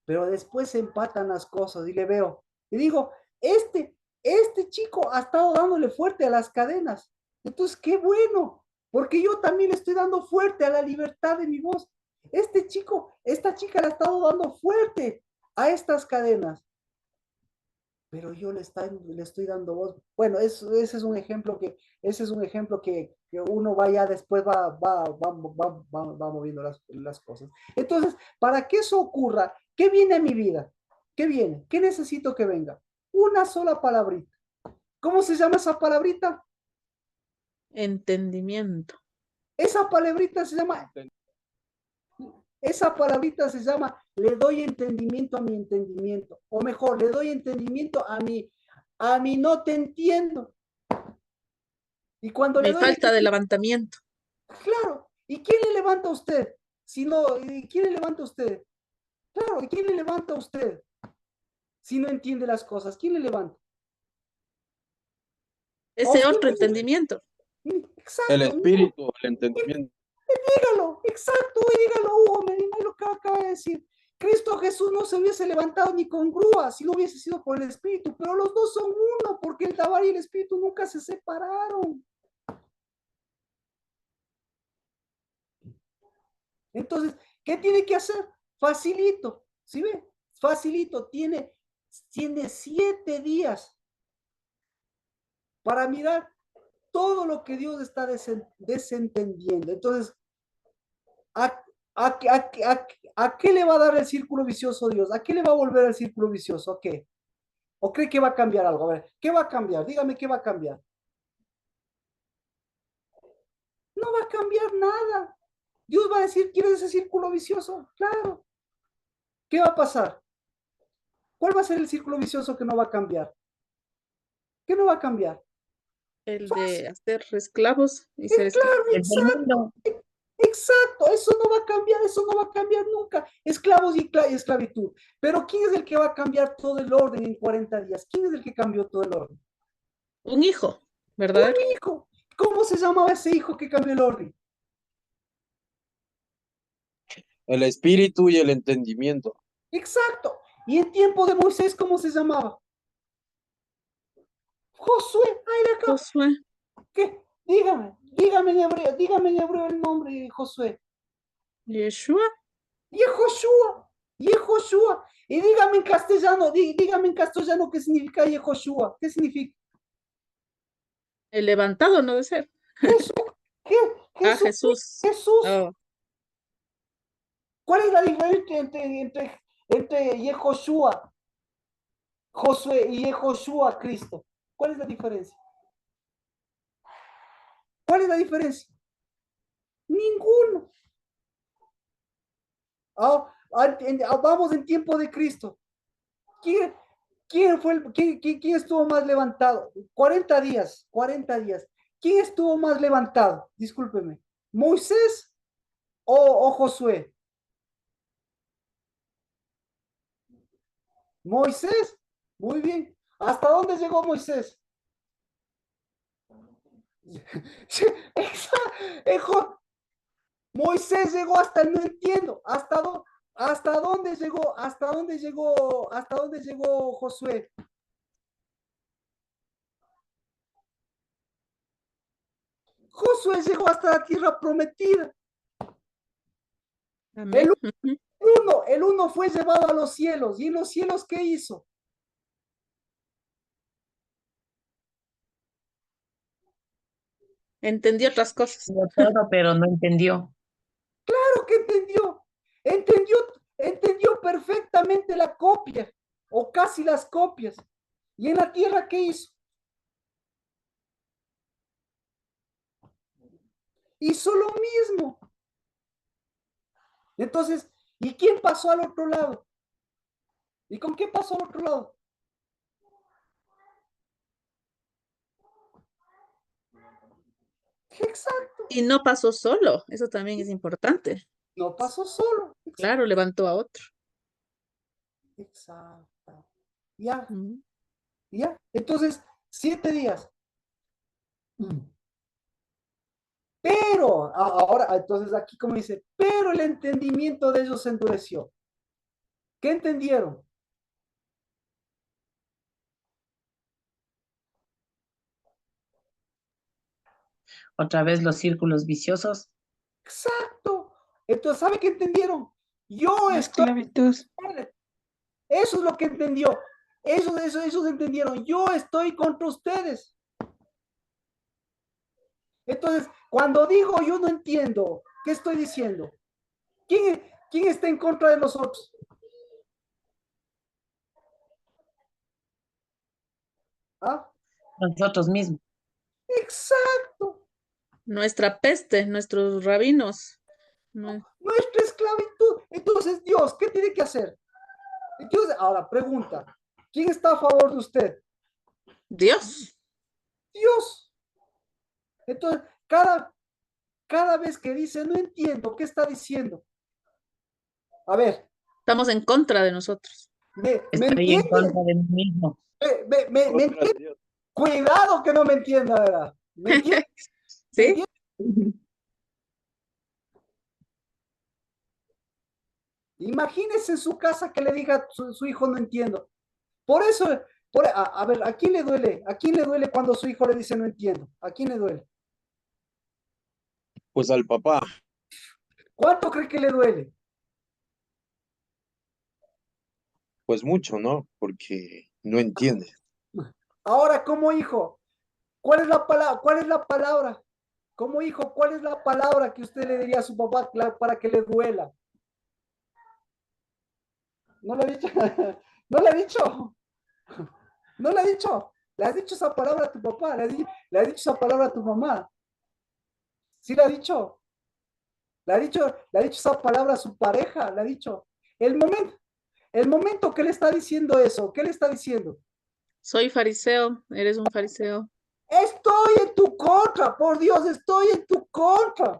Speaker 1: pero después se empatan las cosas y le veo, y digo, este chico ha estado dándole fuerte a las cadenas. Entonces, qué bueno, porque yo también le estoy dando fuerte a la libertad de mi voz. Este chico, esta chica le ha estado dando fuerte a estas cadenas, pero yo le estoy dando voz. Bueno, ese es un ejemplo que uno vaya después va moviendo las cosas. Entonces, para que eso ocurra, ¿qué viene a mi vida? ¿Qué viene? ¿Qué necesito que venga? Una sola palabrita. ¿Cómo se llama esa palabrita?
Speaker 3: Entendimiento.
Speaker 1: Esa palabrita se llama, le doy entendimiento a mi entendimiento. O mejor, le doy entendimiento a mi no te entiendo. Y cuando le
Speaker 3: Mi
Speaker 1: doy,
Speaker 3: falta de levantamiento.
Speaker 1: claro, ¿y quién le levanta a usted? Si no, ¿y quién le levanta a usted? Claro, ¿y quién le levanta a usted? Si no entiende las cosas, ¿quién le levanta? ¿A
Speaker 3: Ese
Speaker 1: usted?
Speaker 3: otro entendimiento.
Speaker 7: El
Speaker 1: Exacto, no,
Speaker 7: espíritu, el entendimiento.
Speaker 1: dígalo, exacto, dígalo, Hugo, me lo que acaba de decir. Cristo Jesús no se hubiese levantado ni con grúa si no hubiese sido por el Espíritu, pero los dos son uno, porque el Dabar y el Espíritu nunca se separaron. Entonces, ¿qué tiene que hacer? Facilito, ¿sí ve? Facilito, tiene 7 días para mirar todo lo que Dios está desentendiendo. Entonces, ¿a, a qué le va a dar el círculo vicioso Dios? ¿A qué le va a volver el círculo vicioso? ¿A qué? ¿O cree que va a cambiar algo? A ver, ¿qué va a cambiar? Dígame qué va a cambiar. No va a cambiar nada. Dios va a decir, ¿quieres ese círculo vicioso? Claro. ¿Qué va a pasar? ¿Cuál va a ser el círculo vicioso que no va a cambiar? ¿Qué no va a cambiar?
Speaker 3: El de hacer esclavos y ser
Speaker 1: Es
Speaker 3: esclavos.
Speaker 1: claro,
Speaker 6: El del mundo.
Speaker 1: exacto, eso no va a cambiar, eso no va a cambiar nunca. Esclavos y esclavitud. Pero ¿quién es el que va a cambiar todo el orden en 40 días? ¿Quién es el que cambió todo el orden?
Speaker 3: Un hijo, ¿verdadero?
Speaker 1: Hijo. ¿Cómo se llamaba ese hijo que cambió el orden?
Speaker 7: El espíritu y el entendimiento.
Speaker 1: Exacto. Y en tiempo de Moisés, ¿cómo se llamaba? Josué. Ahí le acabo.
Speaker 3: Josué,
Speaker 1: ¿Qué? Dígame en hebreo el nombre de Josué.
Speaker 3: Yeshua,
Speaker 1: Yehoshua, Yehoshua. Y dígame en castellano, dígame en castellano qué significa Yehoshua. ¿Qué significa?
Speaker 3: el levantado, no de ser.
Speaker 1: Jesús. ¿Qué?
Speaker 3: Ah,
Speaker 1: Jesús.
Speaker 3: Jesús.
Speaker 1: Jesús.
Speaker 3: Oh,
Speaker 1: ¿Cuál es la diferencia entre Yehoshua, Josué y Yehoshua, Cristo? ¿Cuál es la diferencia? ¿Cuál es la diferencia? Ninguno. Vamos en tiempo de Cristo. ¿Quién, quién estuvo más levantado? 40 días, 40 días. ¿Quién estuvo más levantado? Discúlpeme. ¿Moisés o Josué? Moisés. Muy bien. ¿Hasta dónde llegó Moisés? Moisés llegó hasta el no entiendo. ¿Hasta dónde llegó? ¿Hasta dónde llegó Josué? Josué llegó hasta la tierra prometida.
Speaker 3: amén. Ujú.
Speaker 1: El uno fue llevado a los cielos. ¿Y en los cielos qué hizo?
Speaker 3: Entendí otras cosas.
Speaker 6: Entendió todo, pero no entendió.
Speaker 1: Claro que entendió. Entendió perfectamente la copia, o casi las copias. ¿Y en la tierra qué hizo? Hizo lo mismo. Entonces, ¿y quién pasó al otro lado? ¿Y con qué pasó al otro lado? Exacto.
Speaker 3: Y no pasó solo, eso también es importante.
Speaker 1: No pasó solo.
Speaker 3: Claro, levantó a otro.
Speaker 1: Exacto. Ya,
Speaker 3: Mm.
Speaker 1: ya. Entonces, 7 días. Pero, ahora, entonces aquí como dice, pero el entendimiento de ellos se endureció. ¿Qué entendieron?
Speaker 6: Otra vez los círculos viciosos.
Speaker 1: Exacto. Entonces, ¿sabe qué entendieron? Yo
Speaker 2: La
Speaker 1: estoy,
Speaker 2: esclavitud.
Speaker 1: eso es lo que entendió. Ellos entendieron. Yo estoy contra ustedes. Entonces, cuando digo yo no entiendo, ¿qué estoy diciendo? ¿Quién está en contra de nosotros? ¿Ah?
Speaker 6: Nosotros mismos.
Speaker 1: Exacto.
Speaker 3: Nuestra peste, nuestros rabinos. No-
Speaker 1: Nuestra esclavitud. Entonces, Dios, ¿qué tiene que hacer? Entonces, ahora, pregunta. ¿Quién está a favor de usted?
Speaker 3: Dios.
Speaker 1: Dios. Entonces, cada vez que dice, no entiendo, ¿qué está diciendo? A ver,
Speaker 3: Estamos en contra de nosotros.
Speaker 1: ¿me
Speaker 6: Estoy en
Speaker 1: entiende?
Speaker 6: contra de mí mismo.
Speaker 1: ¿Me entiende? Cuidado que no me entienda, ¿verdad? ¿Me entiende? ¿Me
Speaker 3: ¿Sí?
Speaker 1: entiende? Imagínese en su casa que le diga a su hijo no entiendo. Por eso, a ver, ¿a quién le duele? ¿A quién le duele cuando su hijo le dice no entiendo? ¿A quién le duele?
Speaker 7: Pues al papá.
Speaker 1: ¿Cuánto cree que le duele?
Speaker 7: Pues mucho, ¿no? Porque no entiende.
Speaker 1: Ahora, como hijo, ¿cuál es la palabra? ¿Cuál es la palabra? Como hijo, ¿cuál es la palabra que usted le diría a su papá para que le duela? ¿No le ha dicho? ¿No le ha dicho? ¿No le ha dicho? ¿Le has dicho esa palabra a tu papá? ¿Le has dicho esa palabra a tu mamá? ¿Sí le ha dicho? Le ha dicho esa palabra a su pareja, le ha dicho. El momento, el momento que le está diciendo eso, ¿qué le está diciendo?
Speaker 3: Soy fariseo, eres un fariseo.
Speaker 1: Estoy en tu contra, por Dios, estoy en tu contra.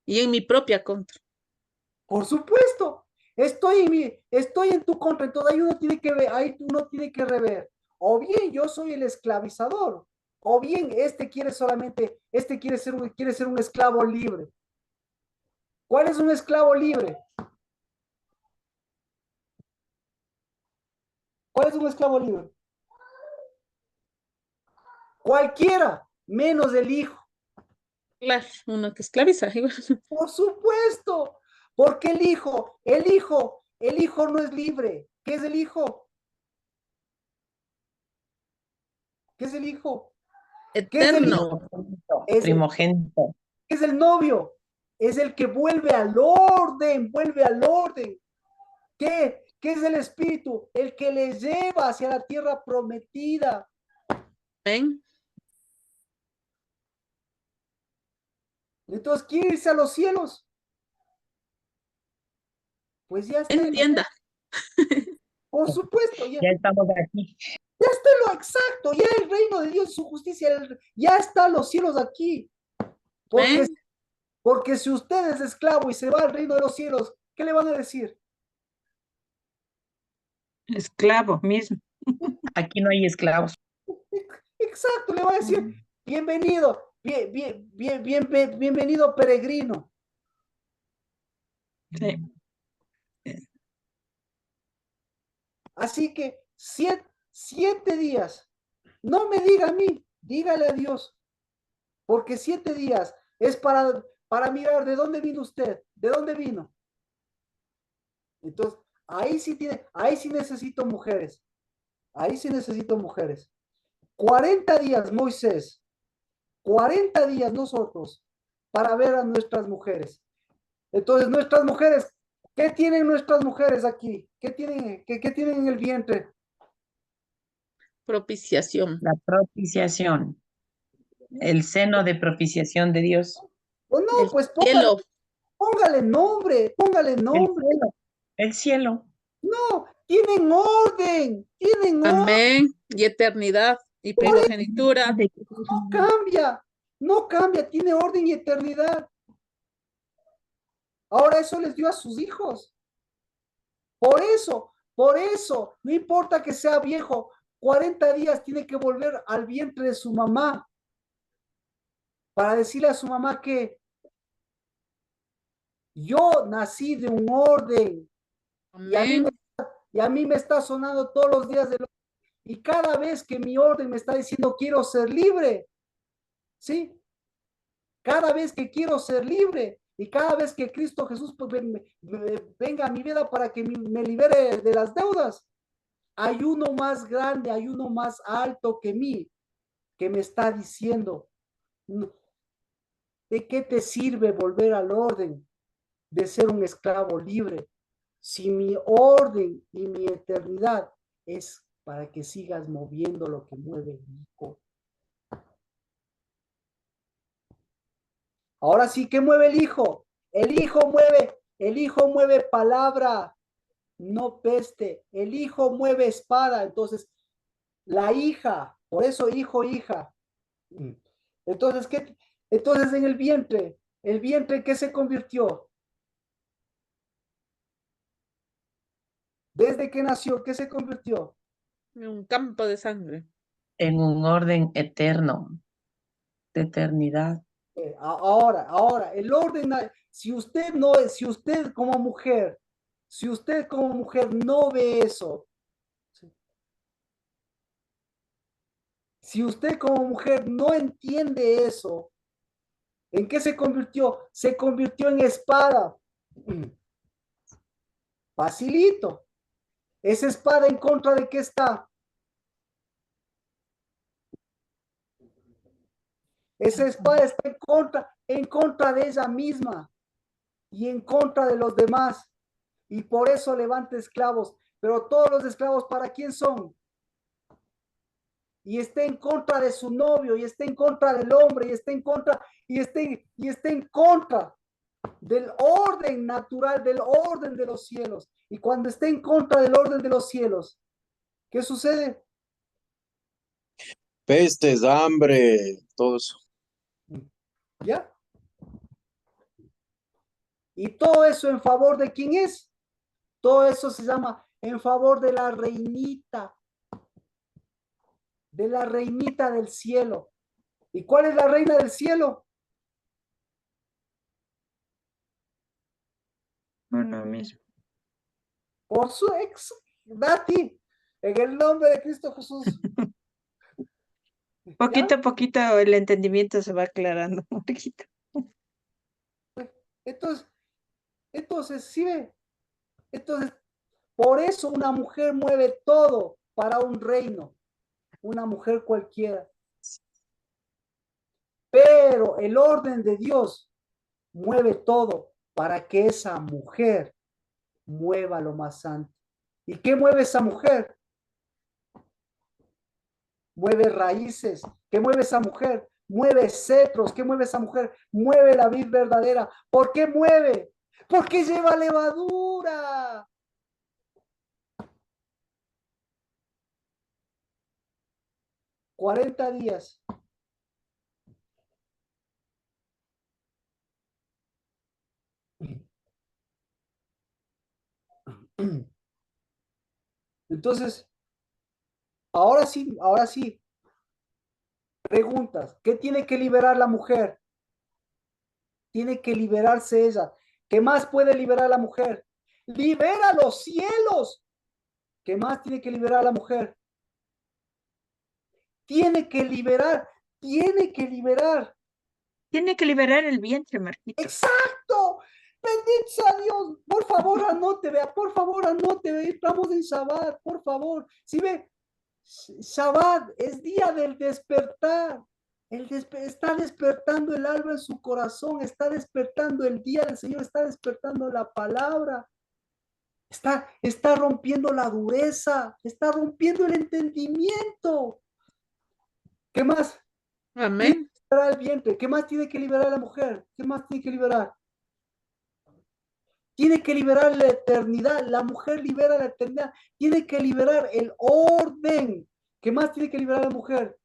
Speaker 3: Y en mi propia contra.
Speaker 1: Por supuesto, estoy en tu contra. Entonces ahí uno tiene que ver, ahí uno tiene que rever. O bien yo soy el esclavizador, o bien este quiere ser un esclavo libre. ¿Cuál es un esclavo libre? ¿Cuál es un esclavo libre? Cualquiera, menos el hijo.
Speaker 3: Claro, uno que esclaviza. Igual.
Speaker 1: Por supuesto, porque el hijo no es libre. ¿Qué es el hijo? ¿Qué es el hijo? ¿Qué es el
Speaker 3: Eterno.
Speaker 1: hijo?
Speaker 6: Primogénito,
Speaker 1: Es el,
Speaker 6: primogénito.
Speaker 1: es el novio, es el que vuelve al orden, vuelve al orden. ¿Qué es el espíritu? El que les lleva hacia la tierra prometida.
Speaker 3: ¿Ven?
Speaker 1: Entonces, ¿quiere irse a los cielos? Pues ya está,
Speaker 3: Entienda.
Speaker 1: por supuesto, ya,
Speaker 6: Ya estamos aquí.
Speaker 1: ya está en lo exacto, ya el reino de Dios y su justicia, ya está los cielos aquí. Porque,
Speaker 3: ¿Ven?
Speaker 1: porque si usted es esclavo y se va al reino de los cielos, ¿qué le van a decir?
Speaker 2: Esclavo mismo.
Speaker 6: Aquí no hay esclavos.
Speaker 1: Exacto, le van a decir, bienvenido, bienvenido peregrino.
Speaker 2: Sí.
Speaker 1: Así que 7 días, no me diga a mí, dígale a Dios, porque 7 días es para mirar de dónde vino usted, de dónde vino. Entonces, ahí sí necesito mujeres, ahí sí necesito mujeres. 40 días, Moisés, 40 días nosotros para ver a nuestras mujeres. Entonces, nuestras mujeres, ¿qué tienen nuestras mujeres aquí? ¿Qué tienen en el vientre?
Speaker 3: Propiciación.
Speaker 6: La propiciación. El seno de propiciación de Dios.
Speaker 1: O no,
Speaker 3: El
Speaker 1: pues
Speaker 3: cielo.
Speaker 1: póngale nombre, póngale
Speaker 6: El
Speaker 1: nombre.
Speaker 6: cielo. El cielo.
Speaker 1: No, tienen orden, tienen orden,
Speaker 3: Amén. Y eternidad. Y primogenitura.
Speaker 1: no cambia, tiene orden y eternidad. Ahora eso les dio a sus hijos. Por eso, no importa que sea viejo, 40 días tiene que volver al vientre de su mamá para decirle a su mamá que yo nací de un orden y
Speaker 3: Amén.
Speaker 1: a mí me está sonando todos los días y cada vez que mi orden me está diciendo quiero ser libre, ¿sí? Cada vez que quiero ser libre y cada vez que Cristo Jesús pues, venga a mi vida para que me libere de las deudas, hay uno más grande, hay uno más alto que mí que me está diciendo, ¿de qué te sirve volver al orden de ser un esclavo libre si mi orden y mi eternidad es para que sigas moviendo lo que mueve el hijo? Ahora sí, ¿qué mueve el hijo? El hijo mueve palabra, no peste. El hijo mueve espada. Entonces, la hija, por eso hijo, hija. Entonces, Entonces en el vientre, ¿qué se convirtió? Desde que nació, ¿qué se convirtió?
Speaker 3: En un campo de sangre.
Speaker 6: En un orden eterno. De eternidad.
Speaker 1: Ahora, el orden, si usted no, si usted como mujer, no ve eso, si usted como mujer no entiende eso, ¿en qué se convirtió? Se convirtió en espada. Facilito. ¿Esa espada en contra de qué está? Esa espada está en contra de ella misma y en contra de los demás. Y por eso levanta esclavos. Pero todos los esclavos, ¿para quién son? y esté en contra de su novio, y esté en contra del hombre, y esté en contra, y esté en contra del orden natural, del orden de los cielos. Y cuando esté en contra del orden de los cielos, ¿qué sucede?
Speaker 7: Pestes, hambre, todo eso.
Speaker 1: ¿Ya? Y todo eso en favor de quién es. Todo eso se llama en favor de la reinita del cielo. ¿Y cuál es la reina del cielo?
Speaker 2: Uno mismo.
Speaker 1: Por su ex, Dati, en el nombre de Cristo Jesús.
Speaker 2: Poquito a poquito el entendimiento se va aclarando. Un poquito.
Speaker 1: Entonces, ¿sí ve? Entonces, por eso una mujer mueve todo para un reino, una mujer cualquiera. Pero el orden de Dios mueve todo para que esa mujer mueva lo más santo. ¿Y qué mueve esa mujer? Mueve raíces. ¿Qué mueve esa mujer? Mueve cetros. ¿Qué mueve esa mujer? Mueve la vid verdadera. ¿Por qué mueve? Porque lleva levadura. $40. Entonces, ahora sí, preguntas. ¿Qué tiene que liberar la mujer? Tiene que liberarse ella. ¿Qué más puede liberar la mujer? Libera los cielos. ¿Qué más tiene que liberar la mujer? Tiene que liberar. Tiene
Speaker 2: Tiene que liberar el vientre, Marquito.
Speaker 1: Exacto. Bendito sea Dios. Por favor, anote, vea. Por favor, anote. Vea. Estamos en Shabbat. Por favor. Si ve, Shabbat es día del despertar. Está despertando el alma en su corazón. Está despertando el día del Señor. Está despertando la palabra. Está rompiendo la dureza. Está rompiendo el entendimiento. ¿Qué más?
Speaker 3: Amén.
Speaker 1: Liberar el vientre. ¿Qué más tiene que liberar la mujer? ¿Qué más tiene que liberar? Tiene que liberar la eternidad. La mujer libera la eternidad. Tiene que liberar el orden. ¿Qué más tiene que liberar la mujer?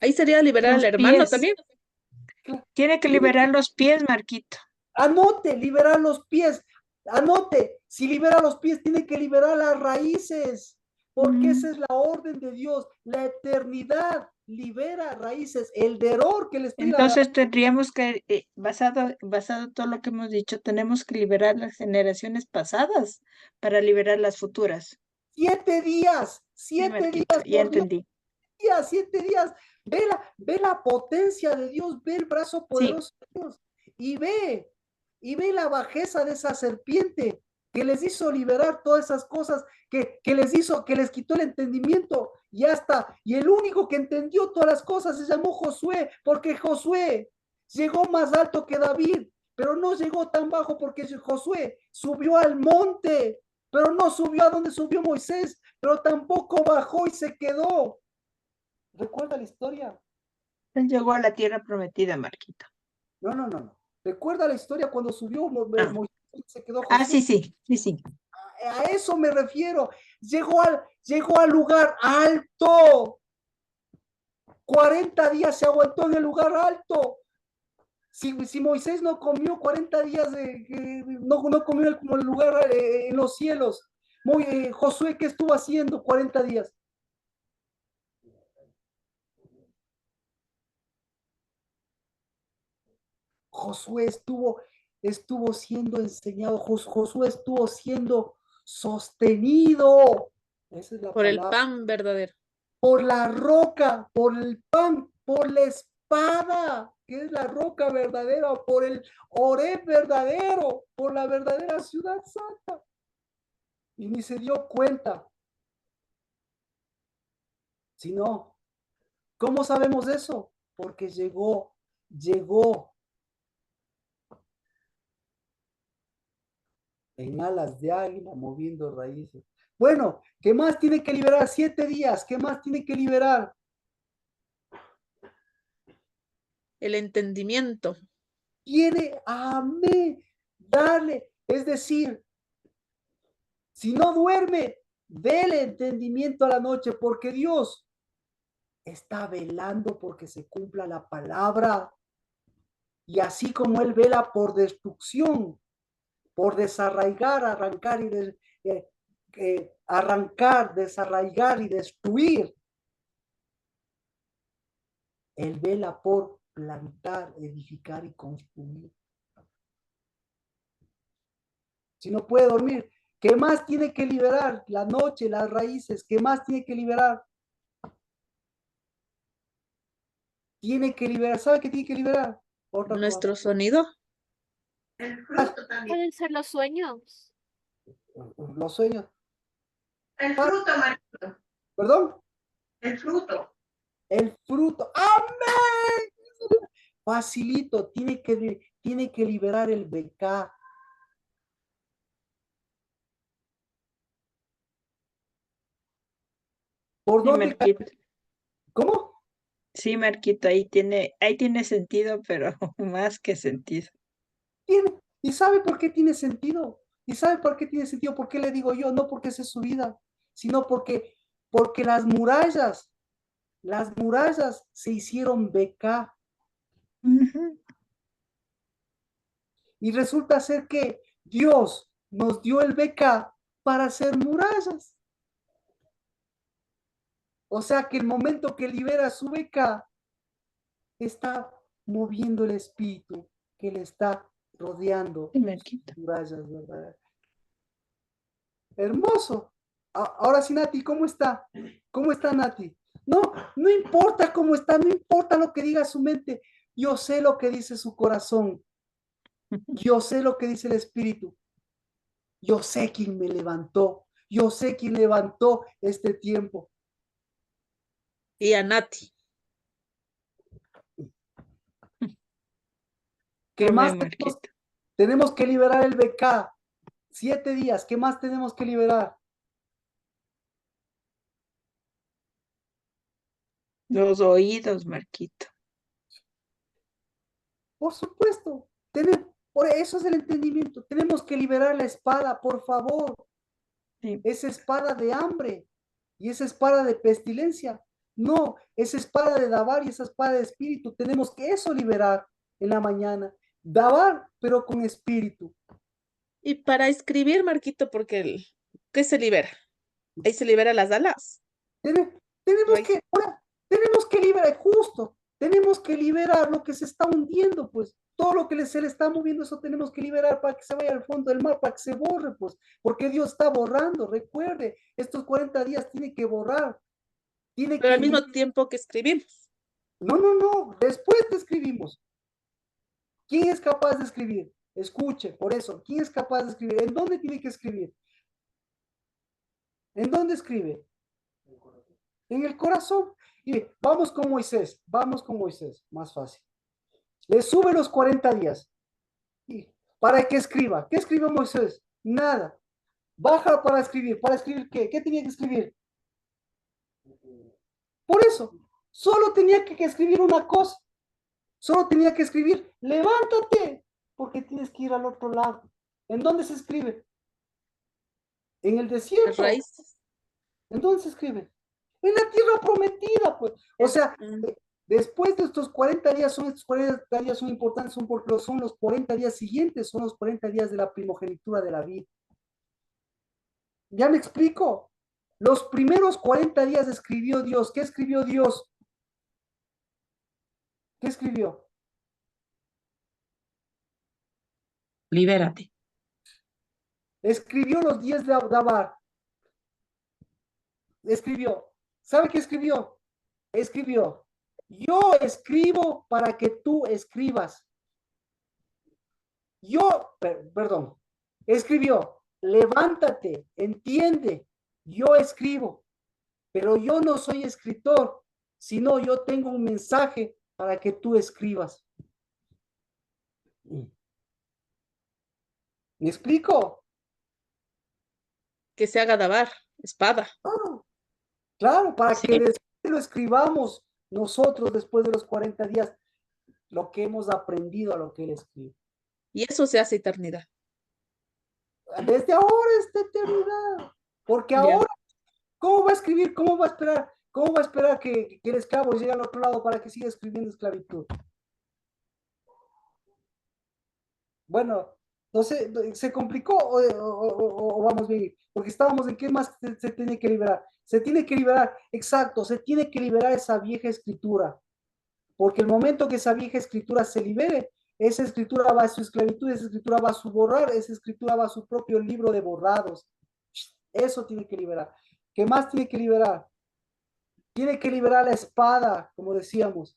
Speaker 3: Ahí sería liberar
Speaker 2: Los
Speaker 3: al hermano
Speaker 2: pies.
Speaker 3: también.
Speaker 2: Tiene que liberar los pies, Marquito.
Speaker 1: Anote, liberar los pies. Anote, si libera los pies, tiene que liberar las raíces. Porque esa es la orden de Dios. La eternidad libera raíces. El deror que le estoy
Speaker 2: Entonces tendríamos que, basado en todo lo que hemos dicho, tenemos que liberar las generaciones pasadas para liberar las futuras.
Speaker 1: 7 días.
Speaker 2: Sí,
Speaker 1: 7
Speaker 2: Marquito,
Speaker 1: días.
Speaker 2: ya
Speaker 1: Por Dios,
Speaker 2: entendí.
Speaker 1: 7 días. Ve la potencia de Dios, ve el brazo poderoso de Dios y ve la bajeza de esa serpiente que les hizo liberar todas esas cosas, que les quitó el entendimiento y y el único que entendió todas las cosas se llamó Josué, porque Josué llegó más alto que David, pero no llegó tan bajo porque Josué subió al monte, pero no subió a donde subió Moisés, pero tampoco bajó y se quedó. ¿Recuerda la historia?
Speaker 2: Él llegó a la tierra prometida, Marquito.
Speaker 1: No. ¿Recuerda la historia cuando subió Moisés y se quedó
Speaker 2: Ah,
Speaker 1: Josué?
Speaker 2: sí.
Speaker 1: A eso me refiero. Llegó al lugar alto. 40 días se aguantó en el lugar alto. Si Moisés no comió 40 días, no comió como el lugar en los cielos. Josué, ¿qué estuvo haciendo 40 días? Josué estuvo siendo enseñado, Josué estuvo siendo sostenido. Esa es la
Speaker 3: Por el
Speaker 1: palabra.
Speaker 3: pan verdadero.
Speaker 1: Por la roca, por el pan, por la espada, que es la roca verdadera, por el Oreb verdadero, por la verdadera ciudad santa. Y ni se dio cuenta. Si no, ¿cómo sabemos eso? Porque llegó En alas de águila, moviendo raíces. Bueno, ¿qué más tiene que liberar? 7 días. ¿Qué más tiene que liberar?
Speaker 3: El entendimiento.
Speaker 1: Tiene, amén, darle. Es decir, si no duerme, dele entendimiento a la noche, porque Dios está velando porque se cumpla la palabra. Y así como Él vela por destrucción, por desarraigar, arrancar arrancar, desarraigar y destruir, Él vela por plantar, edificar y construir. Si no puede dormir, ¿qué más tiene que liberar? La noche, las raíces, ¿qué más tiene que liberar? Tiene que liberar, ¿sabe qué tiene que liberar? Otra cosa.
Speaker 3: Nuestro sonido.
Speaker 9: El fruto también.
Speaker 5: Pueden ser los sueños.
Speaker 1: Los sueños.
Speaker 9: El fruto, Marito.
Speaker 1: ¿Perdón?
Speaker 9: El fruto.
Speaker 1: El fruto. ¡Amén! Facilito, tiene que liberar el BK. ¿Por
Speaker 2: Sí,
Speaker 1: dónde?
Speaker 2: Marquito.
Speaker 1: ¿Cómo?
Speaker 2: Sí, Marquito, ahí tiene sentido, pero más que sentido.
Speaker 1: Tiene. ¿Y sabe por qué tiene sentido? ¿Y sabe por qué tiene sentido? ¿Por qué le digo yo? No porque esa es su vida, sino porque las murallas se hicieron BK.
Speaker 2: Ujú.
Speaker 1: Y resulta ser que Dios nos dio el BK para hacer murallas. O sea que el momento que libera su BK, está moviendo el espíritu que le está rodeando
Speaker 2: Sí, Marquito.
Speaker 1: murallas, ¿verdad? Hermoso. Ahora sí, Nati, ¿cómo está? ¿Cómo está Nati? No, no importa cómo está, no importa lo que diga su mente. Yo sé lo que dice su corazón. Yo sé lo que dice el espíritu. Yo sé quién me levantó. Yo sé quién levantó este tiempo.
Speaker 3: Y a Nati.
Speaker 1: ¿Qué
Speaker 2: Amén,
Speaker 1: más
Speaker 2: Marquito.
Speaker 1: tenemos que liberar el BK? 7 días. ¿Qué más tenemos que liberar?
Speaker 2: Los oídos, Marquito.
Speaker 1: Por supuesto. Por eso es el entendimiento. Tenemos que liberar la espada, por favor.
Speaker 2: Sí.
Speaker 1: Esa espada de hambre y esa espada de pestilencia. No, esa espada de Dabar y esa espada de espíritu. Tenemos que eso liberar en la mañana. Dabar, pero con espíritu.
Speaker 3: Y para escribir, Marquito, porque ¿qué se libera? Ahí se libera las alas.
Speaker 1: Tenemos que, ahora, tenemos que liberar, justo, tenemos que liberar lo que se está hundiendo, pues. Todo lo que se le está moviendo, eso tenemos que liberar para que se vaya al fondo del mar, para que se borre, pues. Porque Dios está borrando, recuerde, estos 40 días tiene que borrar.
Speaker 3: Pero al mismo tiempo que escribimos.
Speaker 1: No, después te escribimos. ¿Quién es capaz de escribir? Escuche, por eso, ¿quién es capaz de escribir? ¿En dónde tiene que escribir? ¿En dónde escribe? En el corazón. Y vamos con Moisés, más fácil. Le sube los 40 días. Y para que escriba. ¿Qué escribe Moisés? Nada. Baja para escribir qué? ¿Qué tenía que escribir? Por eso, solo tenía que escribir una cosa. Solo tenía que escribir, levántate, porque tienes que ir al otro lado. ¿En dónde se escribe? En el
Speaker 3: Las
Speaker 1: desierto.
Speaker 3: raíces.
Speaker 1: ¿En dónde se escribe? En la tierra prometida, pues. O sea, después de estos 40 días, estos 40 días son importantes, porque son los 40 días siguientes, son los 40 días de la primogenitura de la vida. ¿Ya me explico? Los primeros 40 días escribió Dios. ¿Qué escribió Dios? ¿Qué escribió?
Speaker 6: Libérate.
Speaker 1: Escribió los 10 de Abdabar. Escribió. ¿Sabe qué escribió? Escribió. Yo escribo para que tú escribas. Perdón. Escribió. Levántate, entiende. Yo escribo. Pero yo no soy escritor, sino yo tengo un mensaje para que tú escribas. ¿Me explico?
Speaker 3: que se haga dabar, espada.
Speaker 1: Claro, claro, para
Speaker 2: Sí.
Speaker 1: que después lo escribamos nosotros después de los 40 días, lo que hemos aprendido a lo que él escribe.
Speaker 3: Y eso se hace eternidad.
Speaker 1: Desde ahora esta eternidad. Porque
Speaker 3: Ya.
Speaker 1: ahora, ¿cómo va a escribir? ¿Cómo va a esperar? ¿Cómo va a esperar que el esclavo llegue al otro lado para que siga escribiendo esclavitud? Bueno, no sé, ¿se complicó o vamos bien? Porque estábamos en qué más se tiene que liberar. Se tiene que liberar, exacto, se tiene que liberar esa vieja escritura. Porque el momento que esa vieja escritura se libere, esa escritura va a su esclavitud, esa escritura va a su borrar, esa escritura va a su propio libro de borrados. Eso tiene que liberar. ¿Qué más tiene que liberar? Tiene que liberar la espada, como decíamos.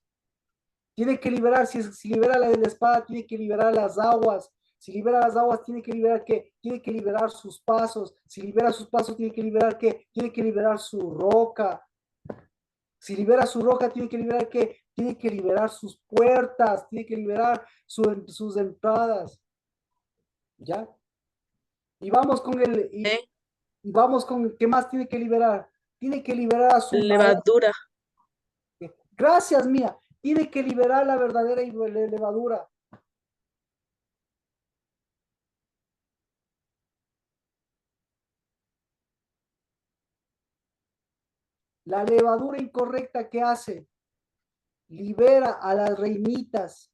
Speaker 1: Tiene que liberar, si libera la espada, tiene que liberar las aguas. Si libera las aguas, tiene que liberar qué? Tiene que liberar sus pasos. Si libera sus pasos, tiene que liberar qué? Tiene que liberar su roca. Si libera su roca, tiene que liberar qué? Tiene que liberar sus puertas, tiene que liberar sus entradas. ¿Ya? Y vamos con
Speaker 3: ¿Eh?
Speaker 1: y vamos con, ¿qué más tiene que liberar? Tiene que liberar a su maestro.
Speaker 3: Levadura.
Speaker 1: Gracias, mía. Tiene que liberar la verdadera levadura. La levadura incorrecta que hace, libera a las reinitas,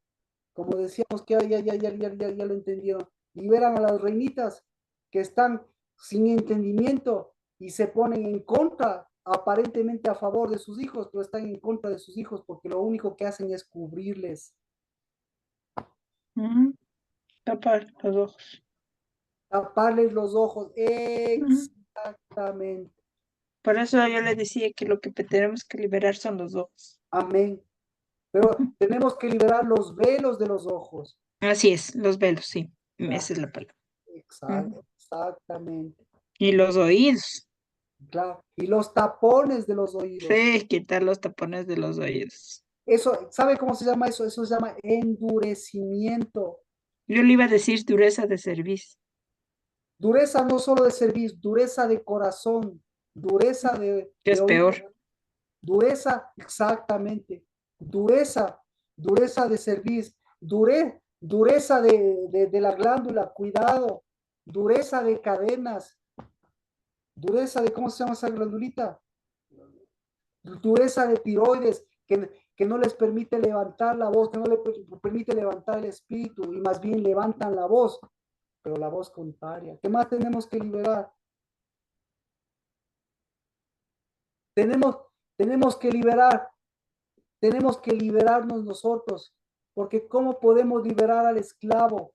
Speaker 1: como decíamos que ya lo entendieron, liberan a las reinitas que están sin entendimiento y se ponen en contra, aparentemente a favor de sus hijos, pero están en contra de sus hijos porque lo único que hacen es cubrirles,
Speaker 2: Tapar los ojos.
Speaker 1: taparles los ojos.
Speaker 2: Ujú.
Speaker 1: Exactamente.
Speaker 2: Por eso yo le decía que lo que tenemos que liberar son los ojos.
Speaker 1: Amén. Pero tenemos que liberar los velos de los ojos.
Speaker 2: Así es, los velos, sí. Esa es la palabra.
Speaker 1: Exactamente.
Speaker 2: Y los oídos.
Speaker 1: Claro. Y los tapones de los oídos.
Speaker 2: Sí, quitar los tapones de los oídos.
Speaker 1: Eso, ¿sabe cómo se llama eso? Eso se llama endurecimiento.
Speaker 2: Yo le iba a decir dureza de cerviz.
Speaker 1: Dureza no solo de cerviz, dureza de corazón, dureza
Speaker 2: Que es
Speaker 1: oído.
Speaker 2: peor.
Speaker 1: Dureza, exactamente. Dureza de cerviz, dureza de la glándula, cuidado. Dureza de cadenas, dureza de, ¿cómo se llama esa glandulita? Dureza de tiroides, que no les permite levantar la voz, que no les permite levantar el espíritu, y más bien levantan la voz, pero la voz contraria. ¿Qué más tenemos que liberar? Tenemos que liberarnos nosotros, porque ¿cómo podemos liberar al esclavo?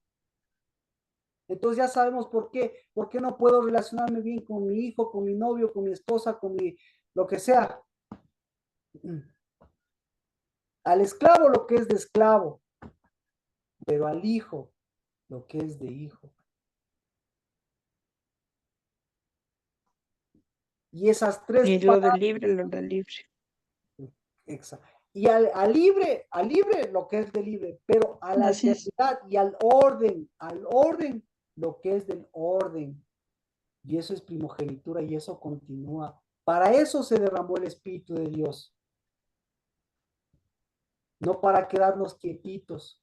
Speaker 1: Entonces ya sabemos por qué no puedo relacionarme bien con mi hijo, con mi novio, con mi esposa, lo que sea. Al esclavo lo que es de esclavo, pero al hijo lo que es de hijo. Y esas tres
Speaker 2: Y lo del libre, lo del libre.
Speaker 1: Exacto. Y al libre lo que es de libre, pero a la
Speaker 2: Así es.
Speaker 1: eternidad y al orden, lo que es del orden. Y eso es primogenitura y eso continúa. Para eso se derramó el Espíritu de Dios. No para quedarnos quietitos.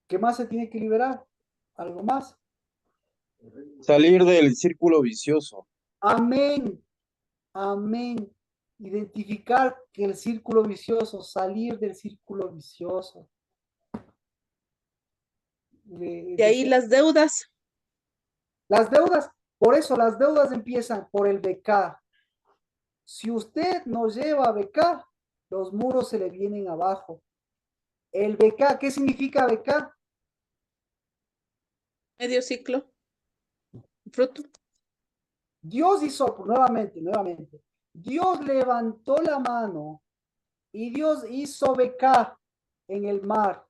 Speaker 1: ¿Qué más se tiene que liberar? ¿Algo más?
Speaker 7: Salir del círculo vicioso.
Speaker 1: Amén. Amén. Identificar que el círculo vicioso, salir del círculo vicioso.
Speaker 3: De ahí las deudas.
Speaker 1: Las deudas, por eso las deudas empiezan por el BK. Si usted no lleva BK, los muros se le vienen abajo. El BK, ¿qué significa BK?
Speaker 3: Medio ciclo. Fruto.
Speaker 1: Dios hizo, nuevamente, Dios levantó la mano y Dios hizo BK en el mar.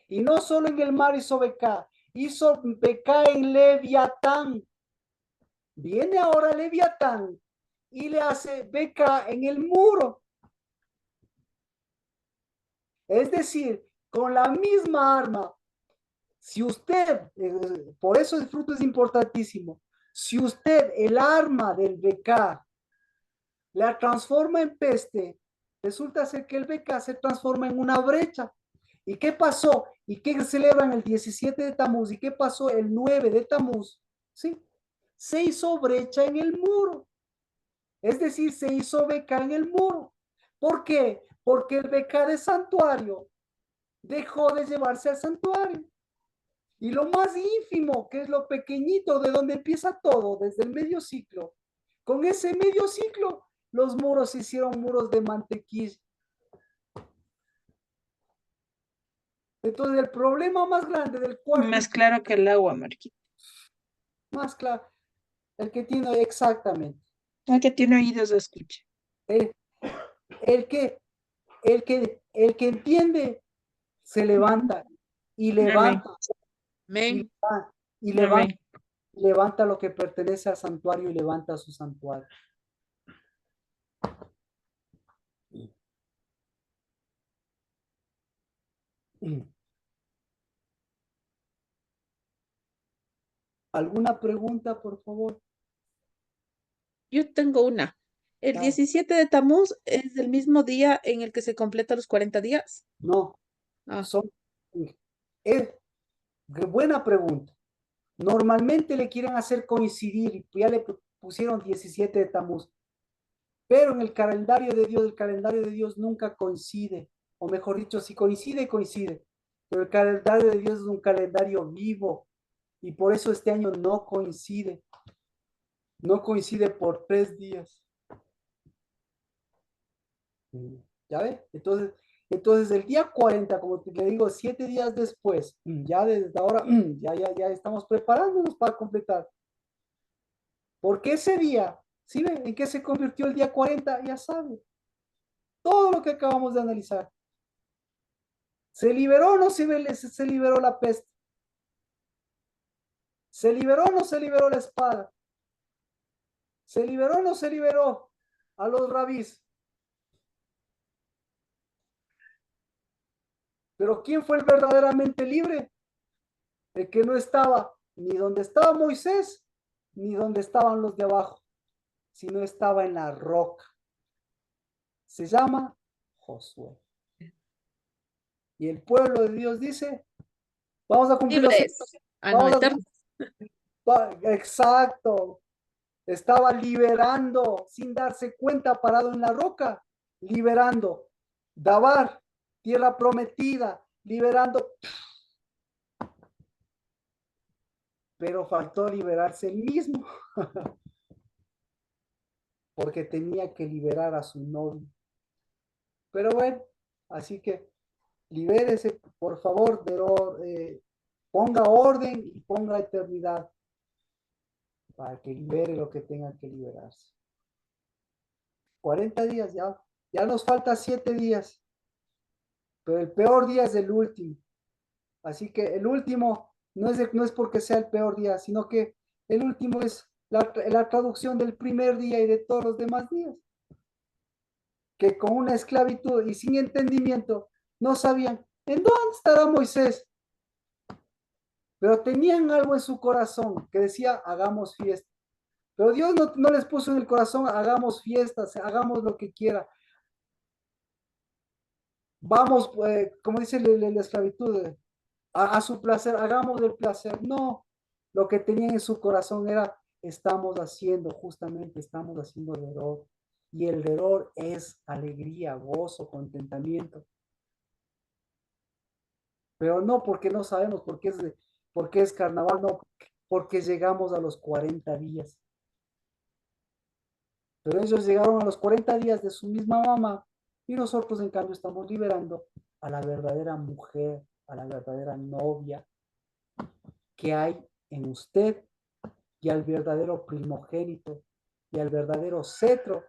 Speaker 1: Y no solo en el mar hizo BK, hizo BK en Leviatán. Viene ahora Leviatán y le hace BK en el muro. Es decir, con la misma arma Si usted, por eso el fruto es importantísimo, si usted el arma del BK la transforma en peste, resulta ser que el BK se transforma en una brecha. ¿Y qué pasó? ¿Y qué celebran el 17 de Tamuz? ¿Y qué pasó el 9 de Tamuz? ¿Sí? Se hizo brecha en el muro. Es decir, se hizo BK en el muro. ¿Por qué? Porque el BK de santuario dejó de llevarse al santuario. Y lo más ínfimo, que es lo pequeñito, de donde empieza todo, desde el medio ciclo. Con ese medio ciclo, los muros se hicieron muros de mantequilla. Entonces, el problema más grande del cuarto,
Speaker 2: Más claro que el agua, Marquito.
Speaker 1: más claro, el que tiene exactamente,
Speaker 2: El que tiene oídos escucha.
Speaker 1: el, el que, el que entiende, se levanta y
Speaker 2: Amén.
Speaker 1: levanta
Speaker 3: Amén.
Speaker 1: y levanta,
Speaker 2: Amén.
Speaker 1: levanta lo que pertenece al santuario y levanta su santuario. ¿Alguna pregunta, por favor?
Speaker 3: Yo tengo una. ¿El
Speaker 1: Claro.
Speaker 3: 17 de Tamuz es el mismo día en el que se completan los 40 días?
Speaker 1: No,
Speaker 3: Ah,
Speaker 1: son, es buena pregunta. Normalmente le quieren hacer coincidir y ya le pusieron 17 de Tamuz, pero en el calendario de Dios nunca coincide, o mejor dicho, si coincide, coincide, pero el calendario de Dios es un calendario vivo y por eso este año no coincide, no coincide por 3 días. ¿Ya ve? Entonces el día 40, como te digo, 7 días después, ya desde ahora, ya estamos preparándonos para completar. Porque ese día, ¿sí ven en qué se convirtió el día 40? Ya saben, todo lo que acabamos de analizar. ¿Se liberó o no se liberó la peste? ¿Se liberó o no se liberó la espada? ¿Se liberó o no se liberó a los rabís? Pero ¿quién fue el verdaderamente libre? El que no estaba ni donde estaba Moisés, ni donde estaban los de abajo, sino estaba en la roca. Se llama Josué. Y el pueblo de Dios dice, vamos a cumplir los...
Speaker 3: libres. Ah, no,
Speaker 1: Vamos a,
Speaker 3: eternos.
Speaker 1: exacto. Estaba liberando sin darse cuenta, parado en la roca, liberando. Dabar, tierra prometida, liberando. Pero faltó liberarse él mismo, porque tenía que liberar a su novio. Pero bueno, así que libérese, por favor, ponga orden y ponga eternidad para que libere lo que tenga que liberarse. 40 días ya nos falta 7 días, pero el peor día es el último. Así que el último no es porque sea el peor día, sino que el último es la traducción del primer día y de todos los demás días. Que con una esclavitud y sin entendimiento no sabían en dónde estará Moisés, pero tenían algo en su corazón que decía, hagamos fiesta. Pero Dios no les puso en el corazón, hagamos fiestas, hagamos lo que quiera. Vamos, como dice la esclavitud, a su placer, hagamos el placer. No, lo que tenían en su corazón era, estamos haciendo el error. Y el error es alegría, gozo, contentamiento. Pero no porque no sabemos por qué es carnaval, no, porque llegamos a los 40 días. Pero ellos llegaron a los 40 días de su misma mamá y nosotros en cambio estamos liberando a la verdadera mujer, a la verdadera novia que hay en usted y al verdadero primogénito y al verdadero cetro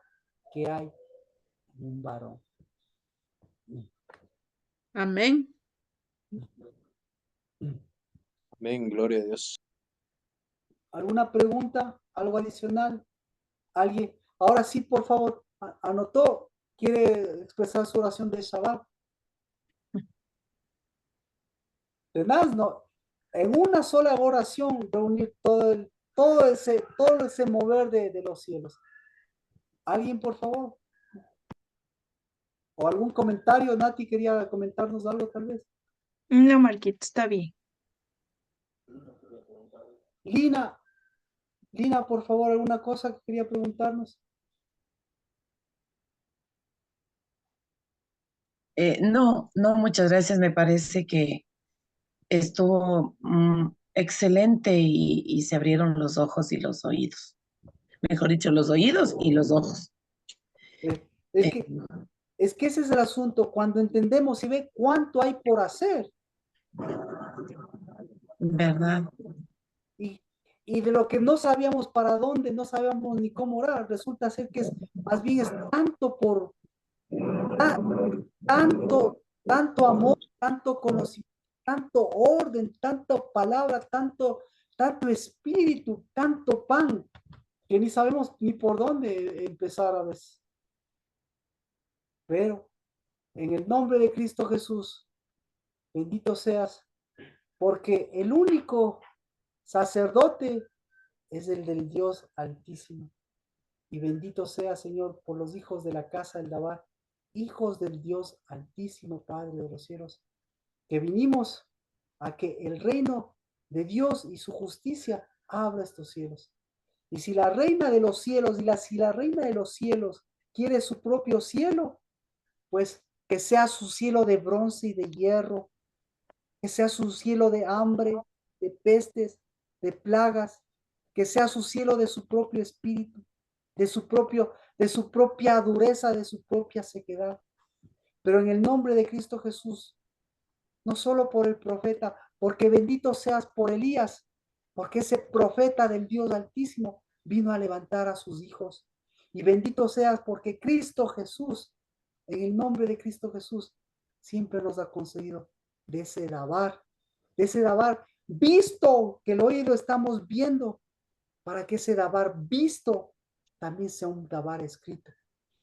Speaker 1: que hay en un varón.
Speaker 3: Amén.
Speaker 7: Amén, gloria a Dios.
Speaker 1: ¿Alguna pregunta? ¿Algo adicional? ¿Alguien? Ahora sí, por favor, anotó. ¿Quiere expresar su oración de Shabbat? Tenaz, no. en una sola oración reunir todo ese mover de los cielos. ¿Alguien, por favor? ¿O algún comentario? Nati quería comentarnos algo, tal vez.
Speaker 2: No, Marquito, está bien.
Speaker 1: Lina, Lina, por favor, alguna cosa que quería preguntarnos.
Speaker 6: No, no, muchas gracias. Me parece que estuvo excelente y se abrieron los ojos y los oídos. Mejor dicho, los oídos y los ojos.
Speaker 1: Es
Speaker 6: Eh,
Speaker 1: que, es que ese es el asunto. Cuando entendemos y ve cuánto hay por hacer
Speaker 6: ¿Verdad?
Speaker 1: y, y de lo que no sabíamos para dónde, no sabíamos ni cómo orar, resulta ser que es más bien es tanto por tanto amor, tanto conocimiento, tanto orden, tanto palabra, tanto espíritu, tanto pan, que ni sabemos ni por dónde empezar a veces. Pero en el nombre de Cristo Jesús, bendito seas, porque el único sacerdote es el del Dios Altísimo. Y bendito sea, Señor, por los hijos de la casa del Dabar, hijos del Dios Altísimo, Padre de los cielos, que vinimos a que el reino de Dios y su justicia abra estos cielos. Y si la reina de los cielos si la reina de los cielos quiere su propio cielo, pues que sea su cielo de bronce y de hierro, que sea su cielo de hambre, de pestes, de plagas, que sea su cielo de su propio espíritu, de su propia dureza, de su propia sequedad. Pero en el nombre de Cristo Jesús, no solo por el profeta, porque bendito seas por Elías, porque ese profeta del Dios Altísimo vino a levantar a sus hijos. Y bendito seas porque Cristo Jesús, en el nombre de Cristo Jesús, siempre nos ha concedido de ese dabar, visto que el oído estamos viendo, para que ese dabar visto también sea un dabar escrito.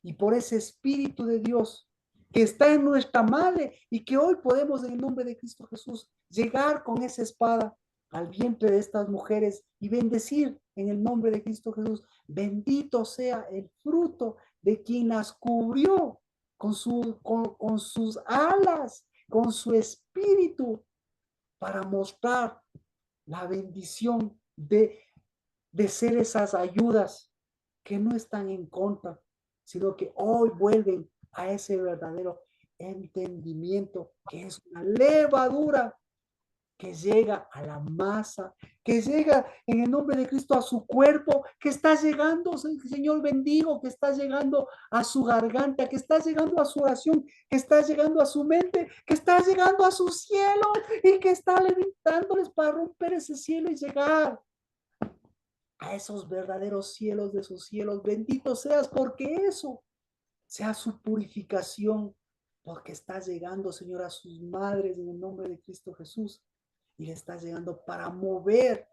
Speaker 1: Y por ese Espíritu de Dios que está en nuestra madre y que hoy podemos en el nombre de Cristo Jesús llegar con esa espada al vientre de estas mujeres y bendecir en el nombre de Cristo Jesús. Bendito sea el fruto de quien las cubrió con sus alas, con su espíritu, para mostrar la bendición de ser esas ayudas que no están en contra, sino que hoy vuelven a ese verdadero entendimiento que es una levadura que llega a la masa, que llega en el nombre de Cristo a su cuerpo, que está llegando, Señor bendigo, que está llegando a su garganta, que está llegando a su oración, que está llegando a su mente, que está llegando a su cielo y que está levantándoles para romper ese cielo y llegar a esos verdaderos cielos de sus cielos. Bendito seas porque eso sea su purificación, porque está llegando, Señor, a sus madres en el nombre de Cristo Jesús y le está llegando para mover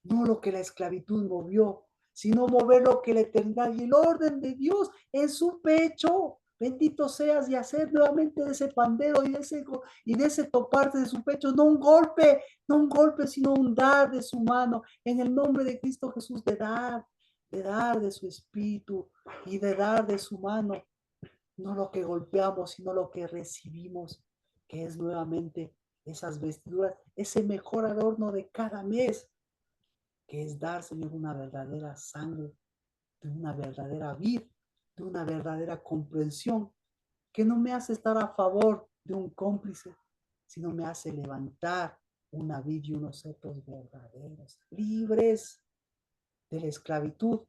Speaker 1: no lo que la esclavitud movió, sino mover lo que la eternidad y el orden de Dios en su pecho. Bendito seas y hacer nuevamente de ese pandero y de ese toparte de su pecho, no un golpe, sino un dar de su mano, en el nombre de Cristo Jesús, de dar de su espíritu y de dar de su mano, no lo que golpeamos, sino lo que recibimos, que es nuevamente esas vestiduras, ese mejor adorno de cada mes, que es dar, Señor, una verdadera sangre, de una verdadera vida, de una verdadera comprensión, que no me hace estar a favor de un cómplice, sino me hace levantar una vida y unos hechos verdaderos, libres de la esclavitud,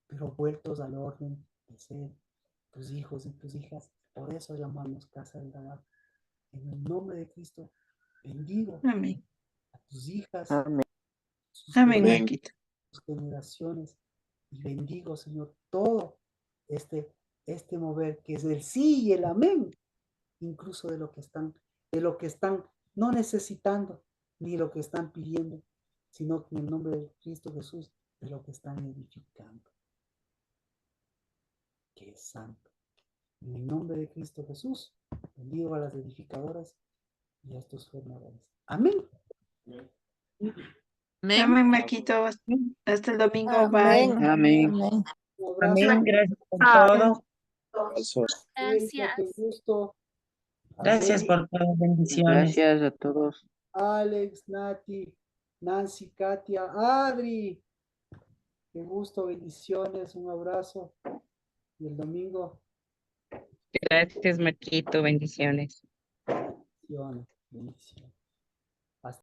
Speaker 1: pero vueltos al orden de ser tus hijos y tus hijas. Por eso llamamos casa del Dabar. En el nombre de Cristo, bendigo
Speaker 2: Amén.
Speaker 1: a tus hijas,
Speaker 4: Amén.
Speaker 1: sus
Speaker 2: Amén,
Speaker 7: Amén.
Speaker 2: Marquito.
Speaker 1: generaciones, y bendigo, Señor, todo este mover que es el sí y el amén, incluso de lo que están no necesitando, ni lo que están pidiendo, sino en el nombre de Cristo Jesús, de lo que están edificando, que es santo. En el nombre de Cristo Jesús, bendigo a las edificadoras y a estos formadores. Amén.
Speaker 3: Amén.
Speaker 2: Amén, Marquito. Hasta el domingo. Bye.
Speaker 4: Amén.
Speaker 1: Un abrazo.
Speaker 6: Amén, gracias por todo.
Speaker 7: Eso.
Speaker 1: Erika, qué
Speaker 5: Gracias.
Speaker 1: gusto.
Speaker 6: Gracias por todo, bendiciones.
Speaker 4: Gracias a todos.
Speaker 1: Alex, Nati, Nancy, Katia, Adri. Qué gusto, bendiciones, un abrazo. Y el domingo,
Speaker 10: Gracias, Marquito. Bendiciones.
Speaker 1: bendiciones, bendiciones.